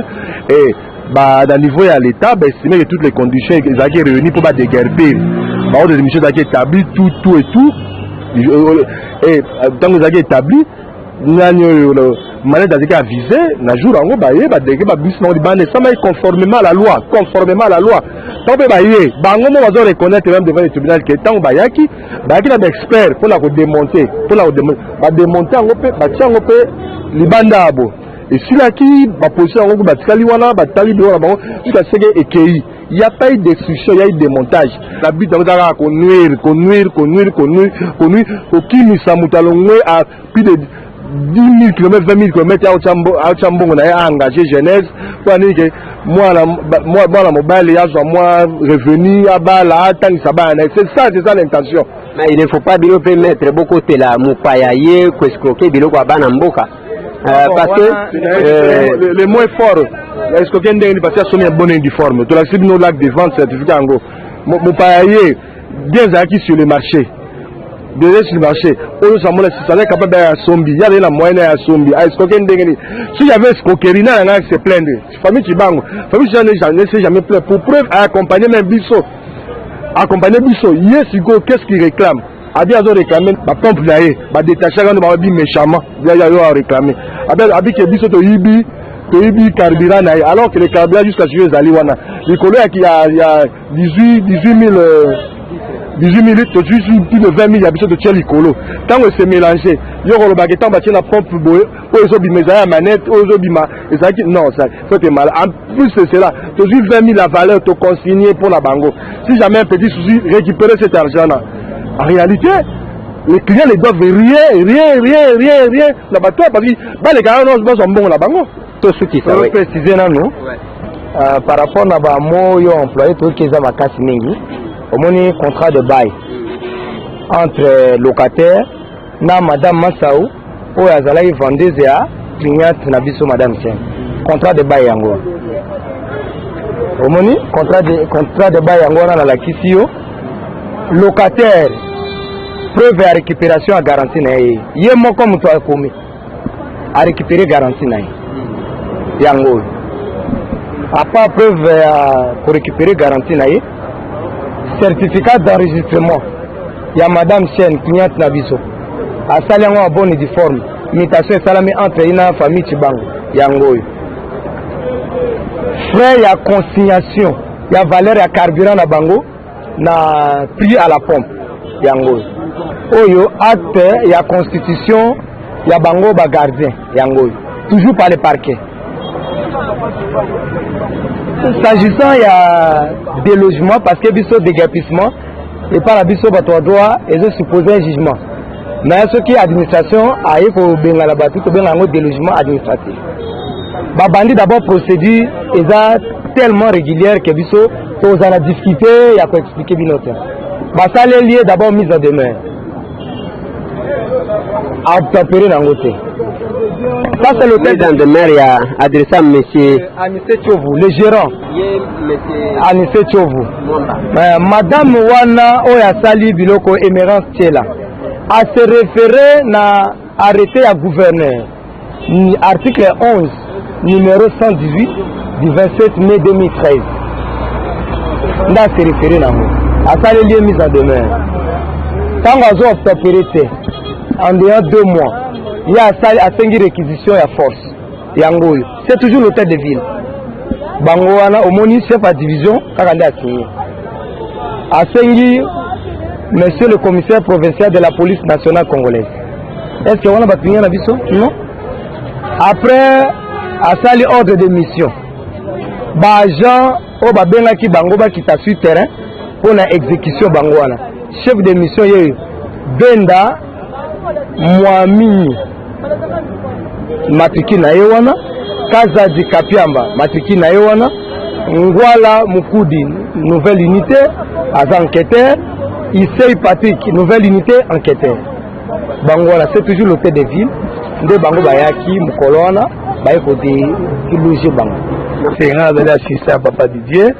et dans le niveau à l'État, estimer que toutes les conditions sont réunies pour déguerpir. Des émissions qui établi tout et tout. Et tant que vous avez établi, nous avons manette à viser, na jour en conformément à la loi, tant que vous reconnaître même devant le tribunal que tant bayaki un expert pour la démonter, démonter en peu libanda abo. Et si la qui va position en batikali wana batali bi wana jusqu'à ce que EKI il n'y a pas eu de destruction, il y a eu des montages. La but d'abord qu'on nuire, qui nous samoutalongwe à plus de 10 000 km, 20 000 km à Chambon, on a engagé jeunesse pour dire que moi la mobile, moi revenu à Bala, c'est ça l'intention. Mais il ne faut pas mettre beaucoup de la moupayaye, escroquer, bilo kwa bana mboka. Parce que le mot est fort. Est-ce que quelqu'un est passé à son bon uniforme? Tu l'as suivi nos lacs de vente certificat en gros. Moupayaye, bien acquis sur le marché. Déjà sur le marché, ça est capable d'aller à Sombi. Il y a la moyenne à Sombi. S'il y avait escroquerie, il y se plaindre. Famille qui bang, famille qui ne s'est jamais plaint. Pour preuve, à accompagner même Bissot. Accompagner Bissot, yes, qu'est-ce qu'il réclame? A dit à réclamer, ma pompe d'ailleurs, ma détaché, on va dire méchamment. Il y a réclamé. A dit que Bissot, il carburant, alors que le carburant jusqu'à ce que Zaliwana. Il y a 18 000 litres, plus de 20 000, il y a besoin de tirer l'icolo. Tant que c'est mélangé, il y a le baguette, on la pompe pour la manette, non, ça fait mal. En plus de cela, tu as 20 000 la valeur, tu consigné pour la bango. Si jamais un petit souci, récupérer cet argent-là. En réalité, les clients ne doivent rien. La bateau, parce que les gars, nous sont bons la bango. Tout ce qui faut préciser, non? Par rapport à moi, employé, tout ce qui est ma casse mingi. Au moins contrat de bail entre locataire na madame Massaou ou azalaki vendeuse ya cliente na biso madame Chen. Contrat de bail yango. Au moins contrat de bail yango na la kisio locataire preuve à récupération à garantie na ye. Ye moko mutu akomi à récupérer garantie na ye. Yango. A pas preuve à récupérer garantie na ye. Certificat d'enregistrement il y a madame Chen cliente na biso asali yango en bonne et due forme mutation esalami entre ina famille Chibango yango oyo frais ya consignation ya valeur ya carburant na bango na prix à la pompe yango oyo acte ya constitution ya bango ba gardien yango oyo toujours par le parquet. S'agissant il y a des logements parce que biso déguerpissement et par la biso bato droit et je suppose un jugement mais ce qui administration a eu ko benga la batu ko benga ngo délogement administratif ba bandi d'abord procédure est tellement régulière que biso to za la difficulté ya ko expliquer binote ba sale lié d'abord mise en demeure à obtempérer dans côté. Ça c'est l'hôtel de maire il a adressé à monsieur Anissé Tchovu, le gérant. Anissé Tchovu. Madame Wana Oya Sali Biloko Emerance Tchela a se référé na arrêté à gouverneur article 11 numéro 118 du 27 mai 2013. N'a se référé na mo. A Sali lié mise en demeure. Tant qu'on a obtempéré en dehors de 2 mois. Il y a à 5 réquisitions et à force. C'est toujours l'hôtel de ville. Bangoana, au moni chef à division, quand on a signé. À 5, monsieur le commissaire provincial de la police nationale congolaise. Est-ce qu'on a signé la vision? Non. Après, à sali ordre de mission. Agent, au babenga qui bangoba qui t'a sur terrain pour la exécution bangoana. Chef de mission, il y a Benda Mwami matriki na yewana Kazaji Kapiamba matriki na yewana Ngwala Mukudi nouvelle unité as enquêteur Issei Patrick nouvelle unité enquêteur Bangola c'est toujours l'hôtel de ville nde bango bayaki mukolona baye côté loger bango c'est un de l'assistant papa Didier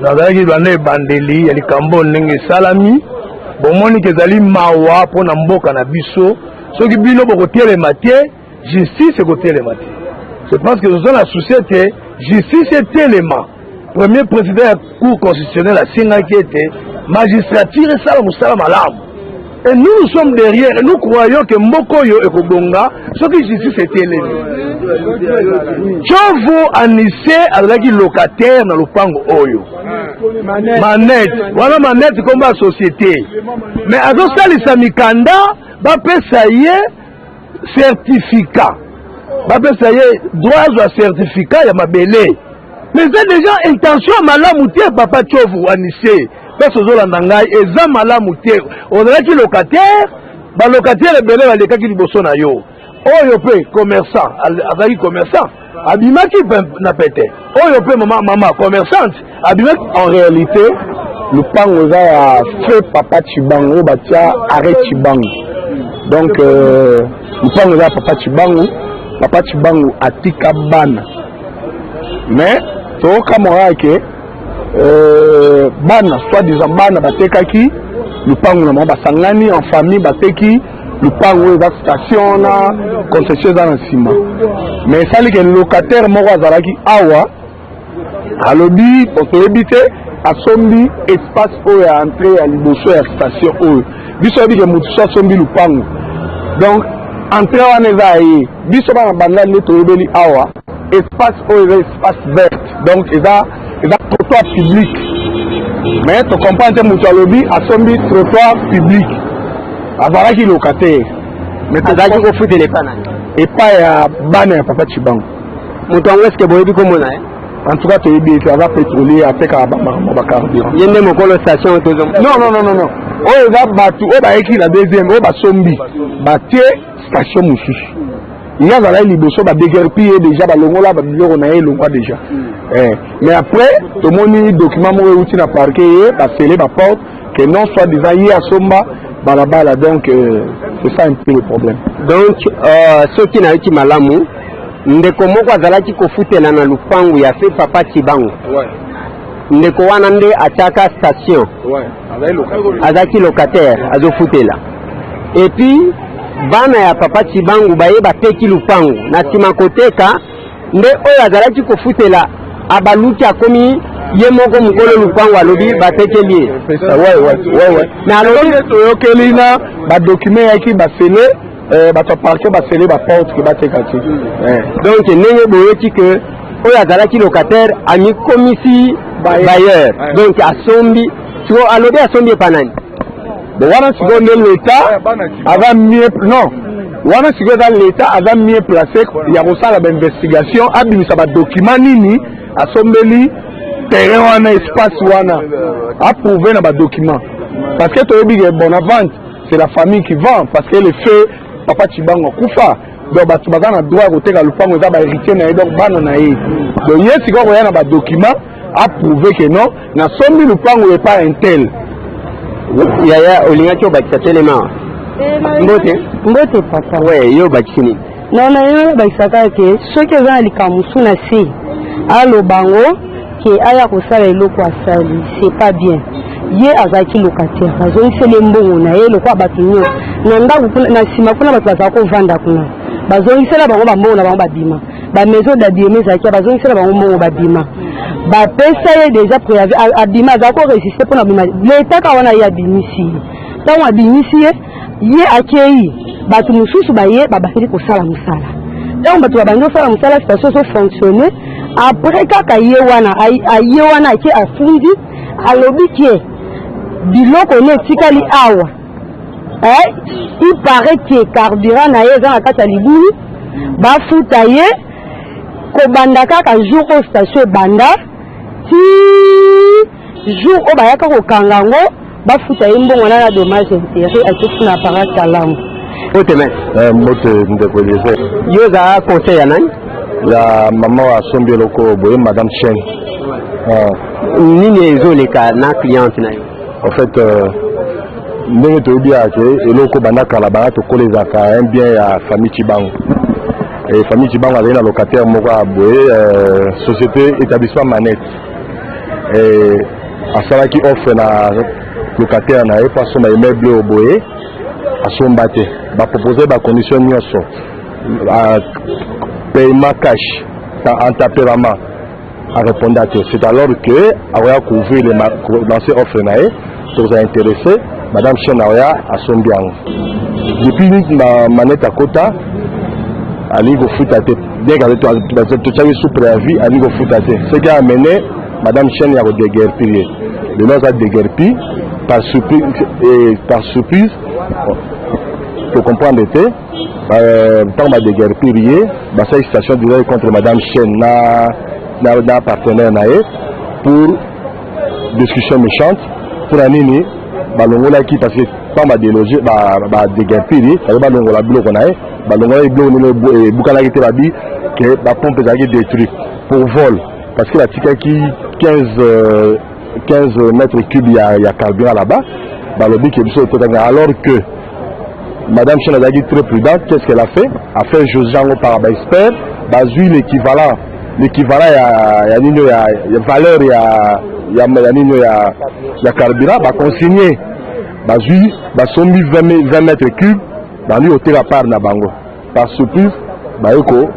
nazalaki bande bandeli ya likambo ndenge salami bomoni kezali mawa pona mboka na biso soki bino bokotelema te justice ekotelema te. Je pense que nous avons la société justice etelema premier président ya cour constitutionnelle asingaki ete magistrature esala mosala malamu et nous sommes derrière et nous croyons que mboko oyo ekobonga soki justice etelemi. Tchovu Anissé azalaki locataire na lopango oyo manette wana manette komba société mais azosalisa mikanda bapesa ye certificat bapesa ye droit à certificat ya mabele mais c'est déjà intention malamu te papa Tchovu Anissé parce ozolanda ngai eza malamu te ozalaki locataire balocataire ebele balekaki liboso na yo oyo pe commerçant azalaki commerçant abimaki na pete oyo pe mama commerçante abimaki. En réalité le pango eza ya feu papa Chibango batia arrêt Chibango donc le pango eza papa Chibango atika bana mais tokamora ke bana soit disant bana batekaki le pango na basangani en famille bateki le pango eza station na concession eza na nsima mais esali ke locataire moko azalaki awa alobi toyebi te asombi espace oyo ya entrée ya liboso ya station oyo biso yebi ke motu so asombi lupango donc entrée wana eza ye biso bana banda nde toyebeli awa espace oyo eza espace vert donc eza trottoir public mais tocomprendre te motu alobi asombi trottoir public azalaki locataire mais azalaki kofutela epai ya bana ya papa Chibango moto yango eske boyebi komona en tout cas toyebi ete aza pétrolier atekaka bamakambo bacarburant ye nde mokolo station tozo non oyo eza bato oyo bayeki na deuxième oyo basombi batie station mosusu ye azalaki liboso badegerpi ye déjà balongola babiloko na ye elongwa déjà mais après tomoni document moko euti na parquet ye basele baporte que non soit disant ye asomba balabala donc c'est ça un peu le problème. Donc soki na yuti malamu ndeko moko azalaki kofutela na lupangu ya fe papa Chibango ndeko wana nde ataka station azalaki locataire azofutela et puis bana ya papa Chibango baye bateki lupangu na nsima koteka nde oyo azalaki kofutela abaluki akomi ye moko mukolo lupango alobi batekeli ouais mais alors toyokeli na badocument yaki basele bato parquet basele baporte ke bateka ti donc ndenge boyoti ke oyo azalaki locataire amikomisi bailleur donc asombi siko alobi asombi epa nani bon wana sikoyo nde l'état aza mieux non wana sikoyo eza l'état aza mieux placé ya kosala bainvestigation abimisa badocument nini asombeli terrain wana espace wana approuvé na badocument parce que toyebi ke Bonavante c'est la famille qui vend parce que le fait papa Chibango kufa donc bato baza na droit koteka lupango eza baheritier na ye donc bana na ye donc ye sikoyo koya na badocument approuvé que non nasombi lupango epa intel yaya olingaki obakisa telema mbote papa we yo obakisi nini non yo obakisaka ke soki eza na likambo mosusu na se alobango ke aya kosala eloko asali c'est pas bien ye azalaki locataire bazongiseli mbongo na ye lokwa bato nyonso na ndako na nsima kuna bato bazala kovanda kuna bazongisela bango bambongo na bango babima bamaison d'abieme ezalaki bazongisela bango mbongo babima bapesa ye déjà préavis abima azala koresiste mpona bima letaka wana ye abimisi ye ntango abimisi ye akei bato mosusu baye babaseli kosala mosala ntango bato babandi kosala mosala station ezofonctionne après kaka ye wana ake afundi alobi ke biloko ne etikali awa il paraît que carburant na ye eza na kati ya libulu bafuta ye kobanda kaka jour oyo station ebanda ti jour oyo bayaka kokanga yango bafuta ye mbongo na dommage intérêt akefuna apparat kalamu mote ndeko liese yo eza conseil ya nani ya mama wa sombi eloko boye madame Chen nini ezoleka na cliente na yo en fait ndenge toyebi ake eloko banda kala banga tokolezaka un bien ya famille Chibango et famille Chibango azali na locataire moko ya boye société établissement manette et asalaki offre na locataire na ye po asomba immeuble oyo boye asomba te bapropose bacondition nyonso paiement cash en tapérament à répondre à tout. C'est alors que Aoya couvrir les lancers offres nae pour intéressé madame Chen Aoya à son bien. Depuis ma manette à Kota ali go futate bien que tu as sous préavis ali go futate. Ce qui a amené madame Chen à déguerpir. Le nom a déguerpi par surprise pour comprendre était tant ma déguerpir cette station durée contre madame Chen na partenaire nae pour discussion méchante pour anini balongola qui parce que pas ma déloger ba déguerpir ça va balongola biloko nae balongola biloko ne bukala qui te babi que ba pompe za qui détruit pour vol parce que la tika qui 15 mètres cubes il y a carburant là-bas balobi que biso alors que madame Chen Azagi très prudente, qu'est-ce qu'elle a fait? A fait Josango par expert, basé l'équivalent ya nino ya valeur ya nino ya carburant, ba consigné, basé sombi 20 mètres cubes, dans lui hôtel à part na bango. Par surprise, eko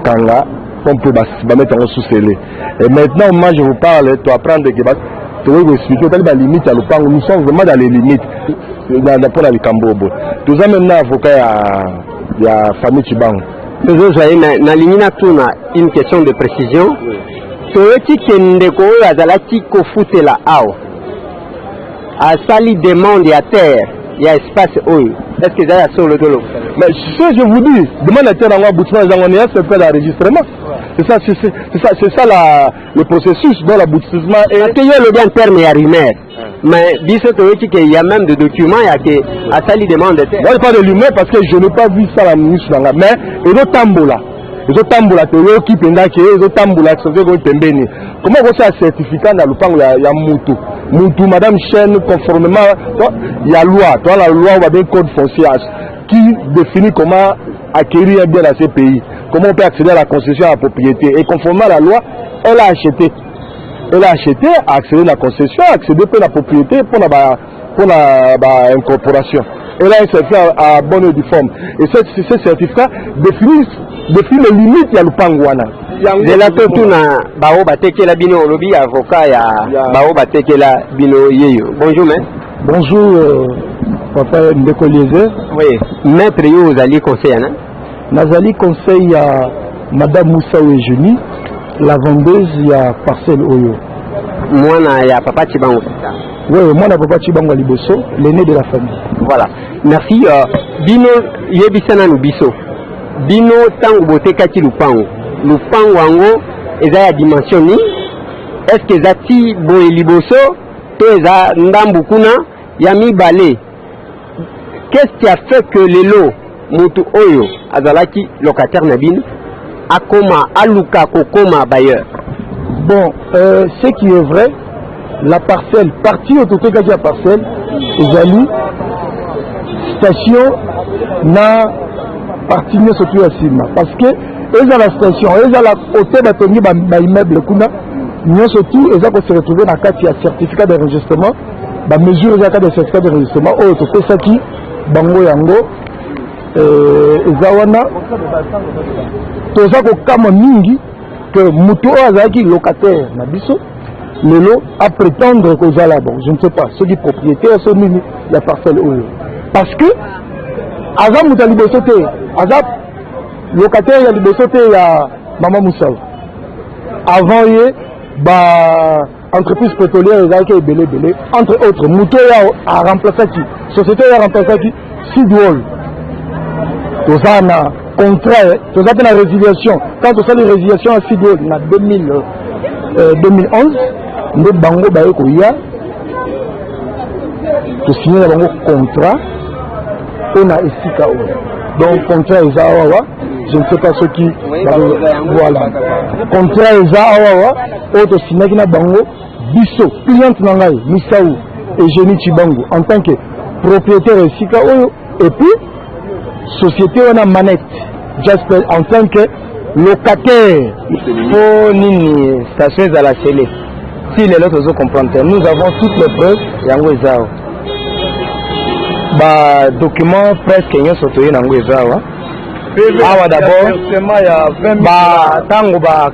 kanga, on peut mettre en sous-scellé. Et maintenant, moi je vous parle, tu apprendre que tu veux expliquer la limite à l'opango, nous sommes vraiment dans les limites. Pour la Cambobo. Nous avons maintenant avocat de la famille Chibango. Nous avons une question de précision. Tu veux que Ndeko Azalaki Kofute la Ao a sali demande à terre, il y a espace où est-ce que ça a sur le dolo? Mais ce que je vous dis, demande à terre en aboutissement, c'est fait l'enregistrement. C'est ça le processus dans l'aboutissement. Et il y a le bien terme et à rumeur. Mais il y a même des documents qui a sali demande de terre. Moi je parle de rumeur parce que je n'ai pas vu ça la ministre dans la main. Et le tambola. Les autres tambola, qui pendant que les autres tambola, comment vous avez un certificat dans le pan, il y a Moutou, madame Chen, conformément, il y a loi, la loi va bien code foncier qui définit comment acquérir un bien dans ces pays, comment on peut accéder à la concession à la propriété. Et conformément à la loi, elle a acheté. Elle a acheté, a accédé à la concession, a accédé à la propriété pour la incorporation. elle a un certificat à bonne et due forme. Et ce certificat définit les limites de l'Upangwana. Zela totuna bao batekela bino olobi avocat ya bao batekela bino yeyo. Bonjour maître. Bonjour papa Ndeko Liézer. Oui, maître yo ozali conseil na. Nazali conseil à madame Moussa Eugénie, la vendeuse ya parcelle Oyo. Mwana ya papa Chibango. Oui, moi na papa Chibango Liboso, l'aîné de la famille. Voilà. Merci. Bino yebisana no biso. Bino tango botekaki lupango. Lupango ango eza ya dimension ni. Est-ce que zati boye liboso to eza ndambu kuna ya mibale? Qu'est-ce qui a fait que lelo mutu oyo azalaki locataire na bino akoma aluka kokoma bailleur? Bon, ce qui est vrai, la parcelle, partie au total de la parcelle, ezali station na partie ne surtout à Sima. Parce que eza la station, eza la côté batoni ba immeuble kuna, nous surtout eza ko se retrouver na kati ya certificat d'enregistrement, ba mesure eza de certificat d'enregistrement au total ça qui bango yango eza wana toza ko kama mingi que mutu azaki locataire na biso lelo à prétendre que là bon je ne sais pas ceux qui propriétaires sont mini la parcelle oyo parce que aza mutu liboso te aza locataire ya liboso te ya mama Moussa avant ye ba entreprise pétrolière ezaki ebele entre autres mutu ya a remplacé qui société ya remplacé qui Sidwall toza na contrat toza na résiliation quand toza les résiliation à Sidwall na 2011 nde bango baye koya to signer na bango contrat ona esika oyo donc contrat eza awa je ne sais pas ce qui voilà contrat eza awa oyo to signer na bango biso cliente na ngai Missaou Eugénie Chibango en tant que propriétaire esika oyo et puis société wana manette Jasper en tant que locataire. Pour nini station à la télé. Si les autres comprennent, nous avons toutes les preuves. Yango ezao. Ba document presque rien sorti yango ezao. Awa d'abord ba tango ba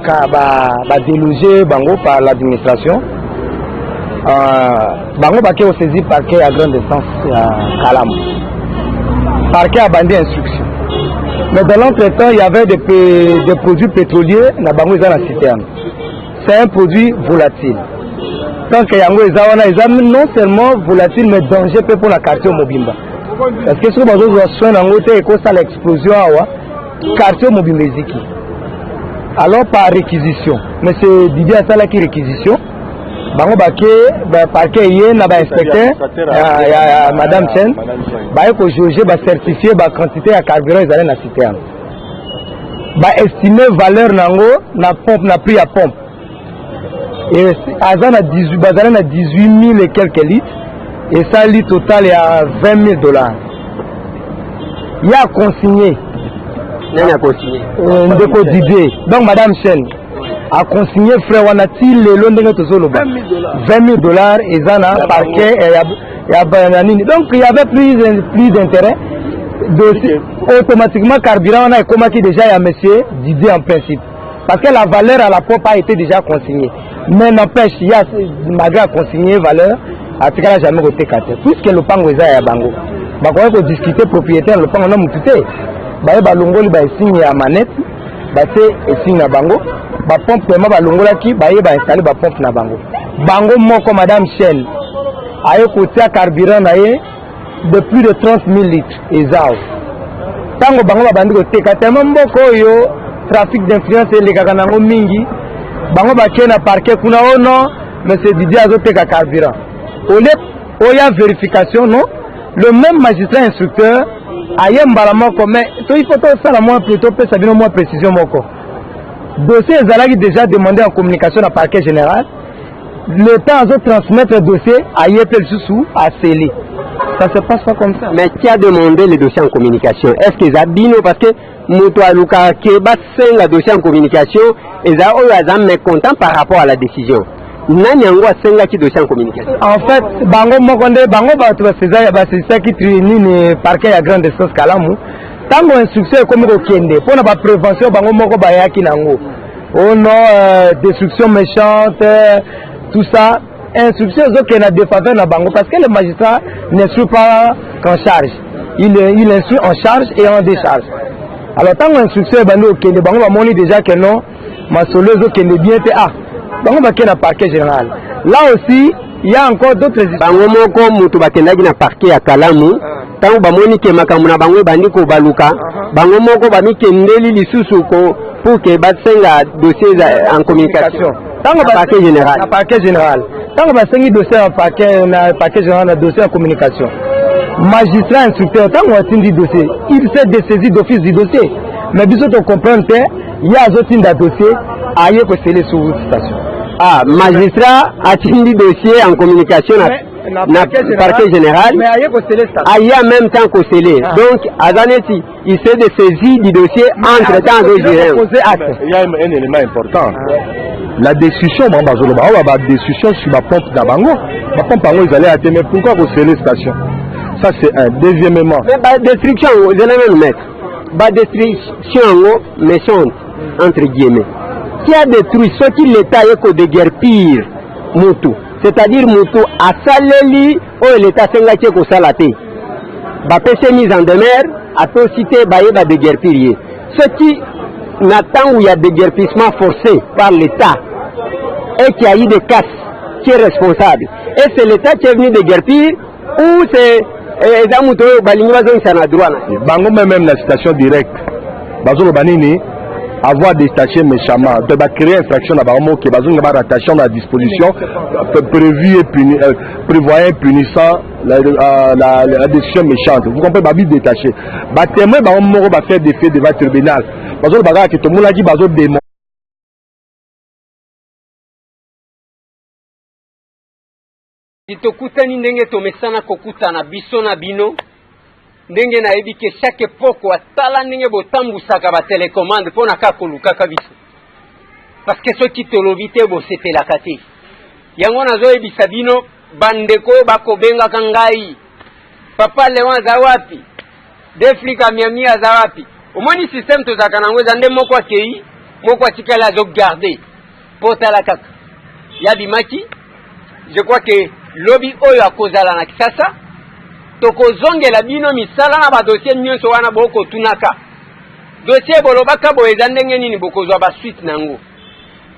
déloger bango par l'administration. Bango ba ke au saisi parquet à grande distance à Kalam. Parquet a bandé instruction. Mais dans l'entretemps, il y avait des produits pétroliers dans la citerne. C'est un produit volatile. Tant que yango non seulement volatile, mais danger pour la quartier Mobimba. Parce que si vous avez besoin d'un côté et que ça l'explosion, quartier Mobimba Ziki. Alors par réquisition. Mais c'est Didier Assala qui réquisition. Bango baké parquet yé na ba inspecteur ya madame Chen ba ko juger ba certifier ba quantité ya carburant ezali na citerne ba estimer valeur nango na pompe na prix à pompe et azana 18 bazana na 18 000 et quelques litres et ça litre total ya $20 000 ya consigné nani a consigné ndeko Didier donc madame Chen a consigné frère Wanati le long de notre zone $20 000 et zana parquet et donc il y avait plus d'intérêt automatiquement carburant on a commencé déjà à monsieur Didier en principe parce que la valeur à la pompe a été déjà consignée mais n'empêche il y a malgré consigné valeur à ce cas là jamais été cassé puisque le pango est à bango bah quand on discuter propriétaire le pango on a mutué bah longoli bah signe à manette bah c'est signe à bango ba pompe paiement ba longola ki ba ye ba installer ba pompe na bango moko madame Shell aye kotia carburant na ye de plus de 30 000 litres ezao tango bango ba bandi ko teka tellement mboko yo trafic d'influence le kaka nango mingi bango ba kena parquet kuna ono monsieur Didier azo teka carburant oya vérification non le même magistrat instructeur aye mbala moko mais to il faut to sala moi plutôt pe sabino moi précision moko dossier ezalaki déjà demandé en communication à parquet général le temps de transmettre le dossier à Yepel Soussou à Célé. Ça se passe pas comme ça. Mais qui a demandé le dossier en communication? Est-ce que Zabino, parce que Moutoua Luka Keba c'est le dossier en communication, et Zao Azam est content par rapport à la décision. nani yango asengaki dossier en communication? En fait bango mokonde bango bato baseza ya basisaki nini parquet ya grande distance Kalamu tango instruction ekomi kokende mpona baprévention bango moko bayaki nango oh non destruction méchante tout ça instruction ezokende na défaveur na bango parce que le magistrat n'instruit pas qu'en charge il instruit en charge et en décharge. Alors tango instruction ebandi kokende bango bamoni déjà que non masolo ezokende bien te bango bakende na parquet général. Là aussi il y a encore d'autres bango moko mutu bakendaki na parquet ya Kalamu tango bamoni ke makambo na bango ebandi kobaluka bango moko bamikendeli lisusu pour que basenga dossier en communication tango parquet général na parquet général tango basengi dossier en parquet général na dossier en communication magistrat instructeur tango atindi dossier il s'est dessaisi d'office du dossier mais biso to comprendre te il y a azotinda dossier aye ko sele sous station magistrat atindi dossier en communication na parquet général mais aye ko sele station aye en même temps ko sele donc azaneti il s'est dessaisi du dossier entre temps de gérer. Il y a un élément important. La discussion la discussion sur ma pompe d'Abango. Ma pompe d'Abango, ils allaient à mais pourquoi vous scellez station? Ça c'est un. Deuxièmement. Mais la destruction, vous allez même mettre. La destruction méchante, entre guillemets. Qui a détruit ce qui l'État est de guerre pire, Moutou. C'est-à-dire Moutou a saleli ou l'État s'engage au salaté. Bapese mise en demeure, a tout cité baïba de guerre pire. Ce qui n'attend où il y a des déguerpissement forcé par l'État et qui a eu des casses, qui est responsable. Et c'est l'État qui est venu déguerpir ou c'est Bango même la citation directe. Bazolo Banini avoir détaché méchamment, de créer une infraction à Baromo qui bazon va rattacher à la disposition prévue et prévoyant punissant la décision méchante. Vous comprenez, Babi détaché. Témoin Baromo va faire des faits devant le tribunal. Bazolo Baga qui tout le monde a dit Bazolo démon. Tokutani ndenge tomesana kokutana biso na bino ndenge na yebi ke chaque poko atala ndenge botambusaka ba télécommande pona ka kolukaka biso parce que soki tolobi te bosepelaka te yango nazoyebisa bino bandeko bakobengaka ngai papa Leon aza wapi Deflika Miami aza wapi omoni système tozaka nango eza nde moko akei moko atikala azogarde potala kaka yabimaki je crois que lobby oyo akozala na kisasa tokozongela bino misala na ba dossier nyonso wana boko tunaka dossier bolobaka bo eza ndenge nini bokozwa ba suite nango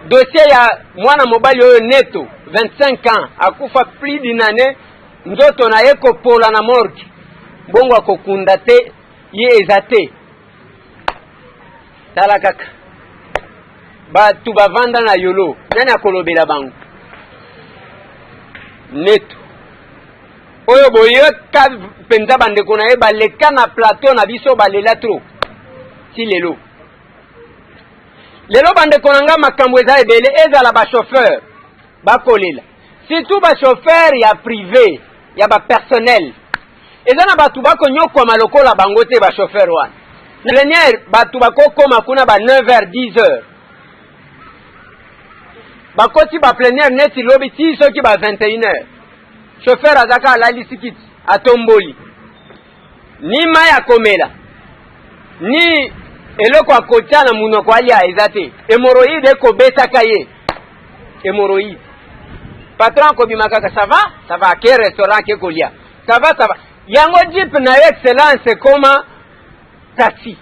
dossier ya mwana mobali oyo Neto 25 ans akufa plus d'une année ndoto na yeko pola na morgue bongo akokunda te ye ezate tala kaka batu bavanda na yolo nani akolobela bango Neto oyo boyoka penza bandeko na ye baleka na plateau na biso balela tro ti lelo bandeko na nga makambo eza ebele ezala bachauffeur bakolela surtout bachauffeur ya privé ya bapersonnel eza na batu bakonyokoma lokola bango te bachauffeur wana na plénière batu bakokoma kuna ba 9h 10h bakoti ba plénière neti lobi ti soki ba 21h chauffeur azaka alali sikiti atomboli ni mai akomela ni eloko akotia na munoko alia eza te hémorroïde ekobetaka ye hémorroïde patron akobimaka kaka ça va ke restaurant ke kolia ça va yango jeep na yo excellence koma taxi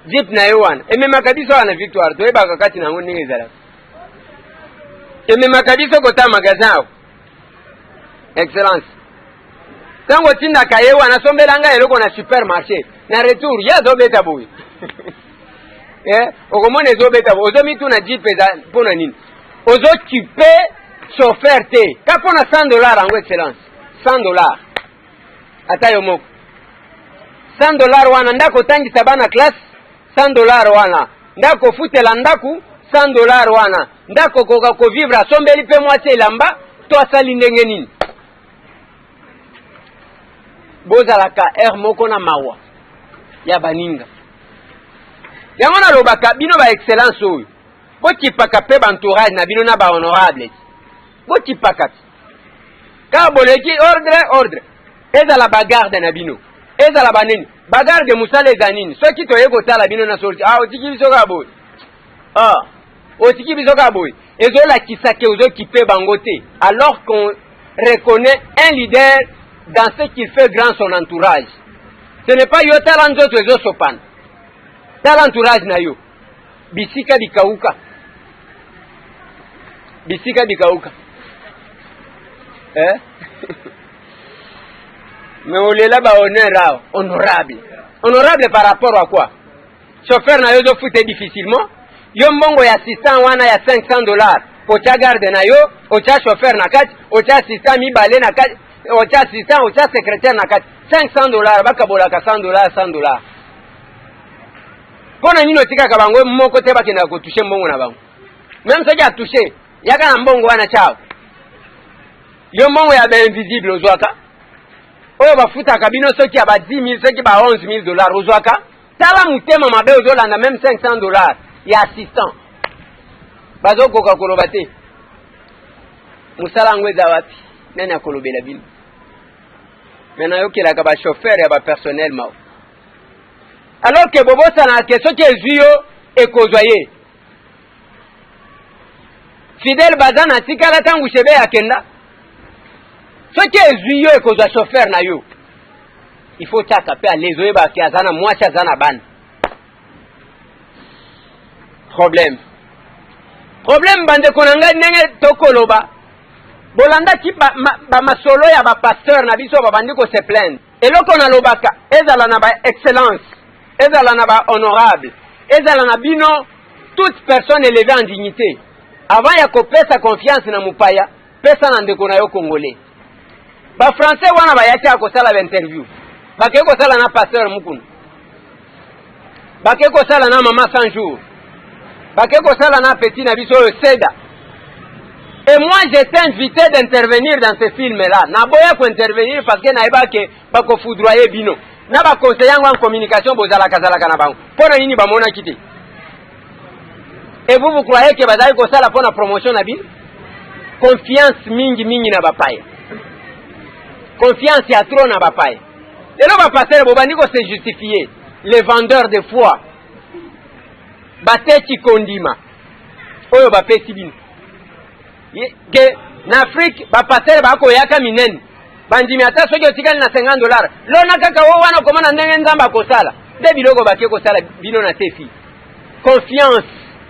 jeep na yo wana ememaka biso wana Victoire toyebaka kati nango ndenge ezalaka ememaka biso kota magasin awo excellence tango tindaka ye wana sombelanga eloko na supermarché na retour ya azobeta boye okomona ezobeta boye ozomituna jeep eza mpona nini ozokipe chauffeur te ka mpona $100 yango excellence $100 ata yo moko $100 wana ndako otangisa bana classe $100 wana ndako ofutela ndaku $100 wana ndako koka kovivre asombeli mpe mwasi elamba to asali ndenge nini bozalaka air moko na mawa ya baninga yango nalobaka bino ba excellence oyo bokipaka mpe bantourage na bino na ba honorable boti pakati ka boleki ordre ezala bagarde na bino ezala banini bagarde musala ezanini soki toye kotala bino na sorti otiki biso ka boye otiki biso ka boye ezolakisa ke ozokipe bango te alors qu'on reconnaît un leader dans ce qu'il fait grand son entourage. Ce n'est pas yo tala nzoto ezosopana tala entourage na yo bisika bikauka mais on est là-bas honorable par rapport à quoi? Chauffeur na yo zo fute difficilement yo mbongo ya assistant wana ya $500 ocha garde na yo ocha chauffeur na kati ocha assistant mibale na kati ocha assistant ocha secrétaire na kati $500 bakabolaka $100 pona nino tika ka bango moko te bakenda ko toucher mbongo na bango même soki a toucher yaka na mbongo wana chao yo mbongo ya invisible ozwaka oyo bafutaka bino soki ya ba 10,000 soki ba $11,000 ozwaka tala mutema mabe ozolanda même $500 ya assistant bazokoka koloba te musala yango eza wapi nani akolobela bino mena yokelaka bachauffeur ya bapersonnel mao alors que bobosana ke soki ezwi yo ekozwa ye fidèle baza na tikala ntango shebe akenda soki ezwi yo ekozwa chauffeur na yo il faut tiaka mpe alezo oyebaki aza na mwasi aza na bana problème bandeko na ngai ndenge tokoloba bolandaki bamasolo ya bapasteur na biso babandi kose plaindre eloko nalobaka ezala na baexcellence ezala na bahonorable ezala na bino toute personne élevée en dignité avant ya kopesa confiance na mupaya pesa na ndeko na yo congolais bafrançais wana bayaki akosala bainterview bakei kosala na pasteur mukunu bakei kosala na mama 100 jours bakei kosala na petit na biso oyo seda. Et moi j'étais invité d'intervenir dans ce film là naboya ko intervenir parce que naeba ke bako foudroyer bino na ba conseiller en communication bozala kazalaka na bango pona nini ba mona kiti et vous croyez que bazali kosala pona promotion na bino confiance mingi na bapaya confiance ya trop na bapaya lelo ba passer bobandi ko se justifier les vendeurs de foi bateki kondima oyo bapesi bino ke na Afrique bapasere bakoyaka minene bandimi ata soki otikali na $50 lona kaka wo wana komona ndenge nzambe akosala nde biloko bake kosala bino na tefi confiance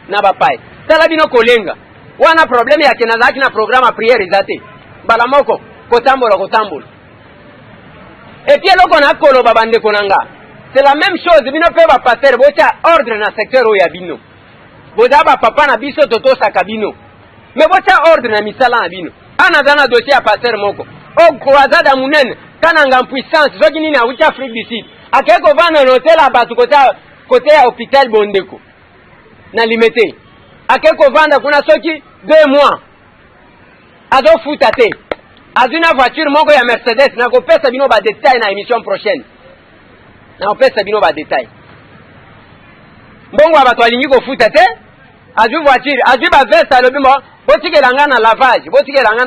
na bapai tala bino kolenga wana problème yake nazalaki na programme ya prière eza te mbala moko kotambola et puis eloko nakoloba bandeko na nga c'est la même chose bino mpe bapasere botya ordre na secteur oyo ya bino boza bapapa na biso totosaka bino mais botya ordre na misala na bino ana aza na dossier ya pasteur moko okoaza da munene kananga puissance soki nini awuti Afrique du Sud akei kovanda na hotel ya bato kote ya hôpital Bondeko na limete akei kovanda kuna soki 2 mois azofuta te azwi na voiture moko ya Mercedes nakopesa bino badetail na émission prochaine nakopesa bino badetail mbongo ya bato alingi kofuta te azwi voiture azwi baveste alobi mo botikelanga na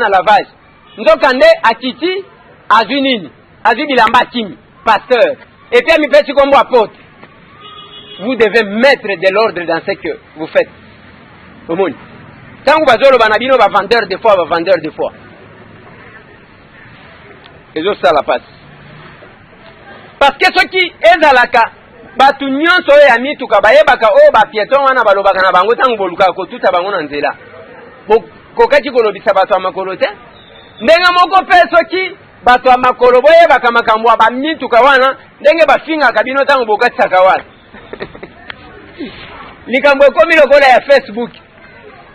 lavage nzoka nde atiti azwi nini azwi bilamba kimi pasteur et puis amipesi kombo apôtre. Vous devez mettre de l'ordre dans ce que vous faites omoni ntango bazoloba na bino bavendeur de foi ezosala pasi parce que soki ezalaka bato nyonso oyo ya mituka bayebaka oyo bapieton wana balobaka na bango ntango bolukaka kotuta bango na nzela kokaki kolobisa bato ya makolo te ndenge moko mpe soki bato ya makolo boyebaka makambo ya bamituka wana ndenge bafingaka bino ntango bokatisaka wana likambo ekomi lokola ya Facebook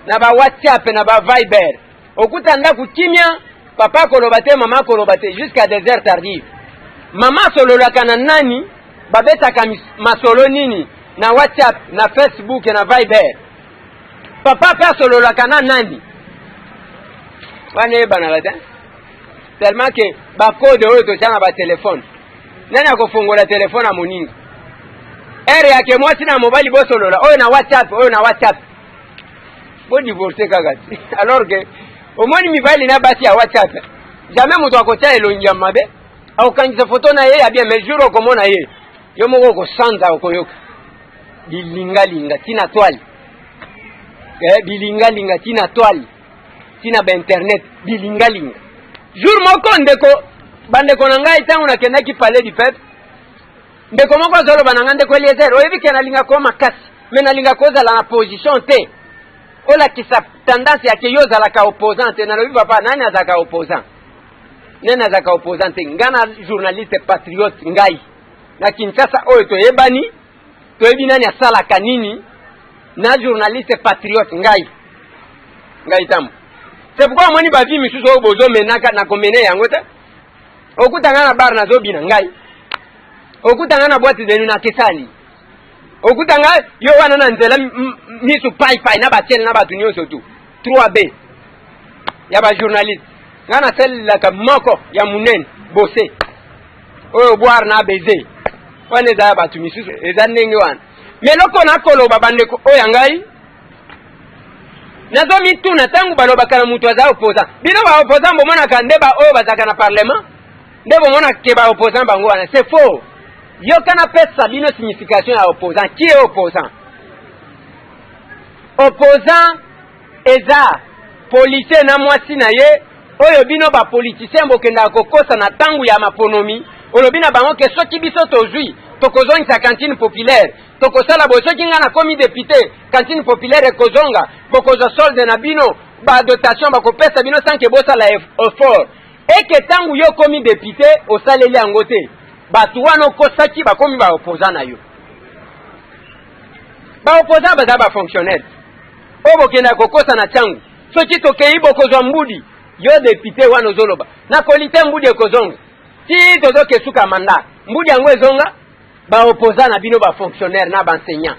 na ba WhatsApp na ba Viber okuta ndaku kimia papa koloba te mama koloba te jusqu'à des heures tardives mama sololaka na nani babetaka masolo nini na WhatsApp na Facebook na Viber papa pe sololaka na nani wana ebana bata tellement que ba code oyo to chana ba téléphone nani akofungola téléphone a moninga ere yake mwasi na mobile bosolola oyo na WhatsApp bo divorcer kaka alors que omoni mibali na basi ya WhatsApp jamais moto akotia elongi ya mabe akokangisa foto na ye ya bien mais jour okomona ye yo moko okosanza okoyoka bilingalinga tina toile bilingalinga tina toile tina ba internet bilingalinga jour moko bandeko na ngai ntango nakendaki palais du peuple ndeko moko azoloba na nga ndeko Eliezer oyebi ke nalinga ko makasi me nalinga kozala na position te olakisa tendance yake yo ozalaka opposant te nalobi papa nani azalaka opposant te nga na journaliste patriote ngai na Kinshasa oyo toyebi nani asalaka nini na journaliste patriote ngai tamu c'est pourquoi amoni bavi misusu oyo bozomenaka na komene yango te okutanga na bar nazobina ngai okutanga na boîte de nuit na kesali okutanga yo wana na nzela misu pai na batiel na batu nyonso tu 3B ya ba journaliste ngana selaka moko ya munene bose oyo boire na baiser wana za batu misusu eza ndenge wana meloko na koloba bandeko oyo ngai nazo mituna tangu balobaka na mutu aza opposant bino ba opposant bomona ka ndeba oyo bazaka na parlement ndebo mona ke ba opposant bango wana c'est faux yo kana pesa bino signification ya opposant qui est opposant eza policier na mwasi na ye oyo bino ba politicien bokenda kokosa na tangu ya maponomi olobi na bango ke soki biso tozwi tokozongisa cantine populaire tokosala boye soki nga na komi député cantine populaire ekozonga bokozwa solde na bino badotation bakopesa bino sanke bosala effort eke tangu yo komi député osaleli yango te bato wana okosaki bakomi baopposant na yo baopposant baza bafonctionnaire oyo bokenda kokosa na ntango soki tokei bokozwa mbudi yo député wana ozoloba nakolite mbudi ekozonga ti tozokesuka manda mbudi yango ezonga baopposant na bino bafonctionnaire na baenseignant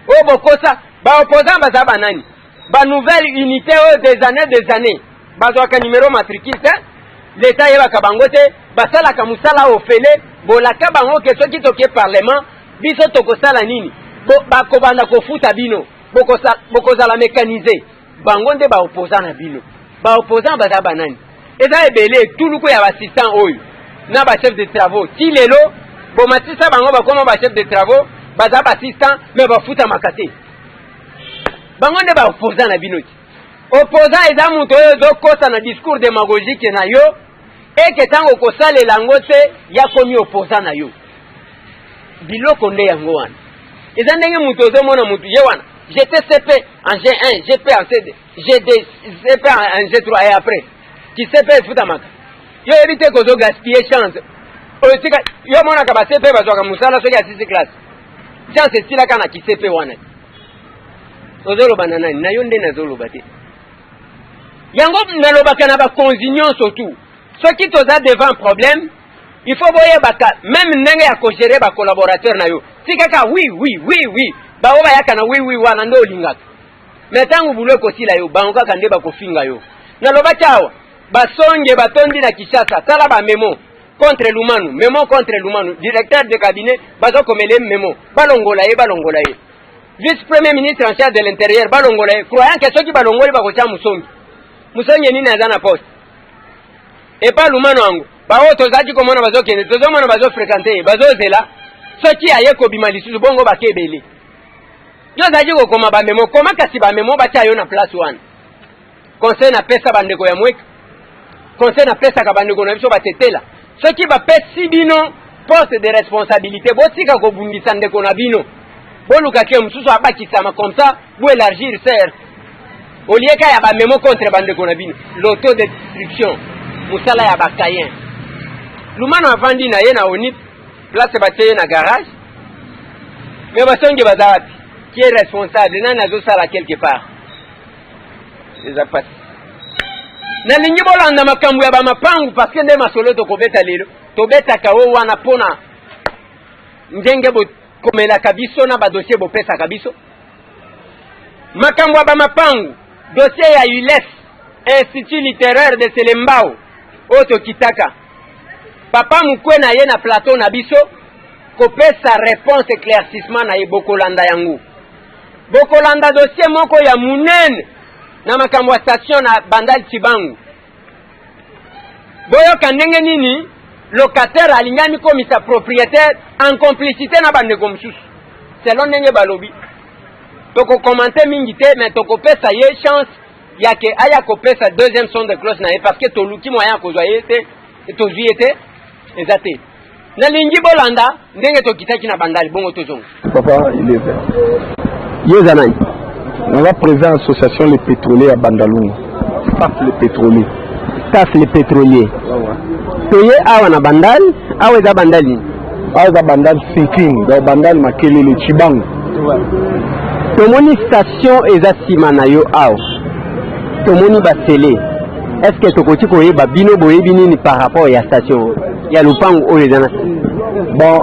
oyo bokosa baopposant baza banani banouvelle unité oyo des années bazwaka numéro matricule te leta yebaka bango te basalaka mosala ofele bolaka bango ke soki toke parlement biso tokosala nini bakobanda kofuta bino bokozala mécanisé bango nde baopposant na bino baopposant baza banani eza ebele tuluku ya bassistant oyo na bachef de travaux ti lelo bomatisa bango bakoma bachef de travaux baza bassistant me bafutamaka te bango nde baopposant na bino ti opposant eza moto oyo ezokosa na discours démagogique na yo eke ntango kosalela yango te yakomi opposant na yo biloko nde yango wana eza ndenge moto ozomona moto ye wana j'étais CP en G1 GP en CD GD CP en G3 et après qui CP efutamaka yo yebi te kozo gaspiller chance oyo tika yo monaka ba CP bazwaka musala soki ya 6 classe chance esilaka na ki CP wana ozoloba na nani na yo nde nazoloba te yango nalobaka na baconsignon surtout soki toza devant problème il faut boyebaka même ndenge ya kogere bacollaborateur na yo tikaka oui bawo bayaka na oui wana ndo olingaka me ntango bulo ekosila yo bango kaka nde bakofinga yo nalobaki awa basonge batondi na Kinshasa tala bamemo contre Lumanu directeur de cabinet bazokomele memo balongola ye vice premier ministre en charge de l'intérieur balongola ye croyant que soki balongoli bakotia musongi nini aza na poste epa Lumanu ango bawo tozaki komona bazokende tozomona bazofréquente bazozela soki aye kobima lisusu bongo bakebele yo zaki kokoma bamemo koma kasi bamemo batia yo na place wana conseil na pesa bandeko ya mweka conseil na pesa ka bandeko na biso batetela soki bapesi bino poste de responsabilité botika kobundisa ndeko na bino boluka ke mususu abakisama comme ça bo élargir cercle olieka ya bamemo contre bandeko na bino l'autodestruction musala ya bakayen Lumanu avandi na ye na ONIP place batie na garage mais basonge baza wapi qui est responsable nani azosala quelque part eza pasi nalingi bolanda makambo ya bamapangu parce que nde masolo tokobeta lelo tobetaka o wana mpona ndenge bokomelaka biso na badossier bopesaka biso makambo ya bamapangu dossier ya ULES Institut littéraire de Selembao oyo tokitaka papa mukwe na ye na plateau na biso kopesa réponse éclaircissement na ye bokolanda yango bokolanda dossier moko ya munene na makambo ya station na Bandal Chibangu boyoka ndenge nini locataire alingami komisa propriétaire en complicité na bandeko mosusu selon ndenge balobi tokokommente mingi te mais tokopesa ye chance yake aya kopesa deuxième son de cloche na ye parce que toluki moyen kozwa ye te tozwi ye te eza te nalingi bolanda ndenge tokitaki na Bandali bongo tozonga. Papa il est vert. Yoza nani? On va présenter l'association les pétroliers à Bandalungu. Staff les pétroliers. Staff les pétroliers. Toye awa na Bandal, awa eza Bandali. Awa eza Bandal Sinking, dans Bandal Makelele Chibangu. Tomoni station eza sima na yo awa. Tomoni basele. Est-ce que tokoti koyeba bino boyebi nini par rapport ya station ya lupango oyo eza na? Bon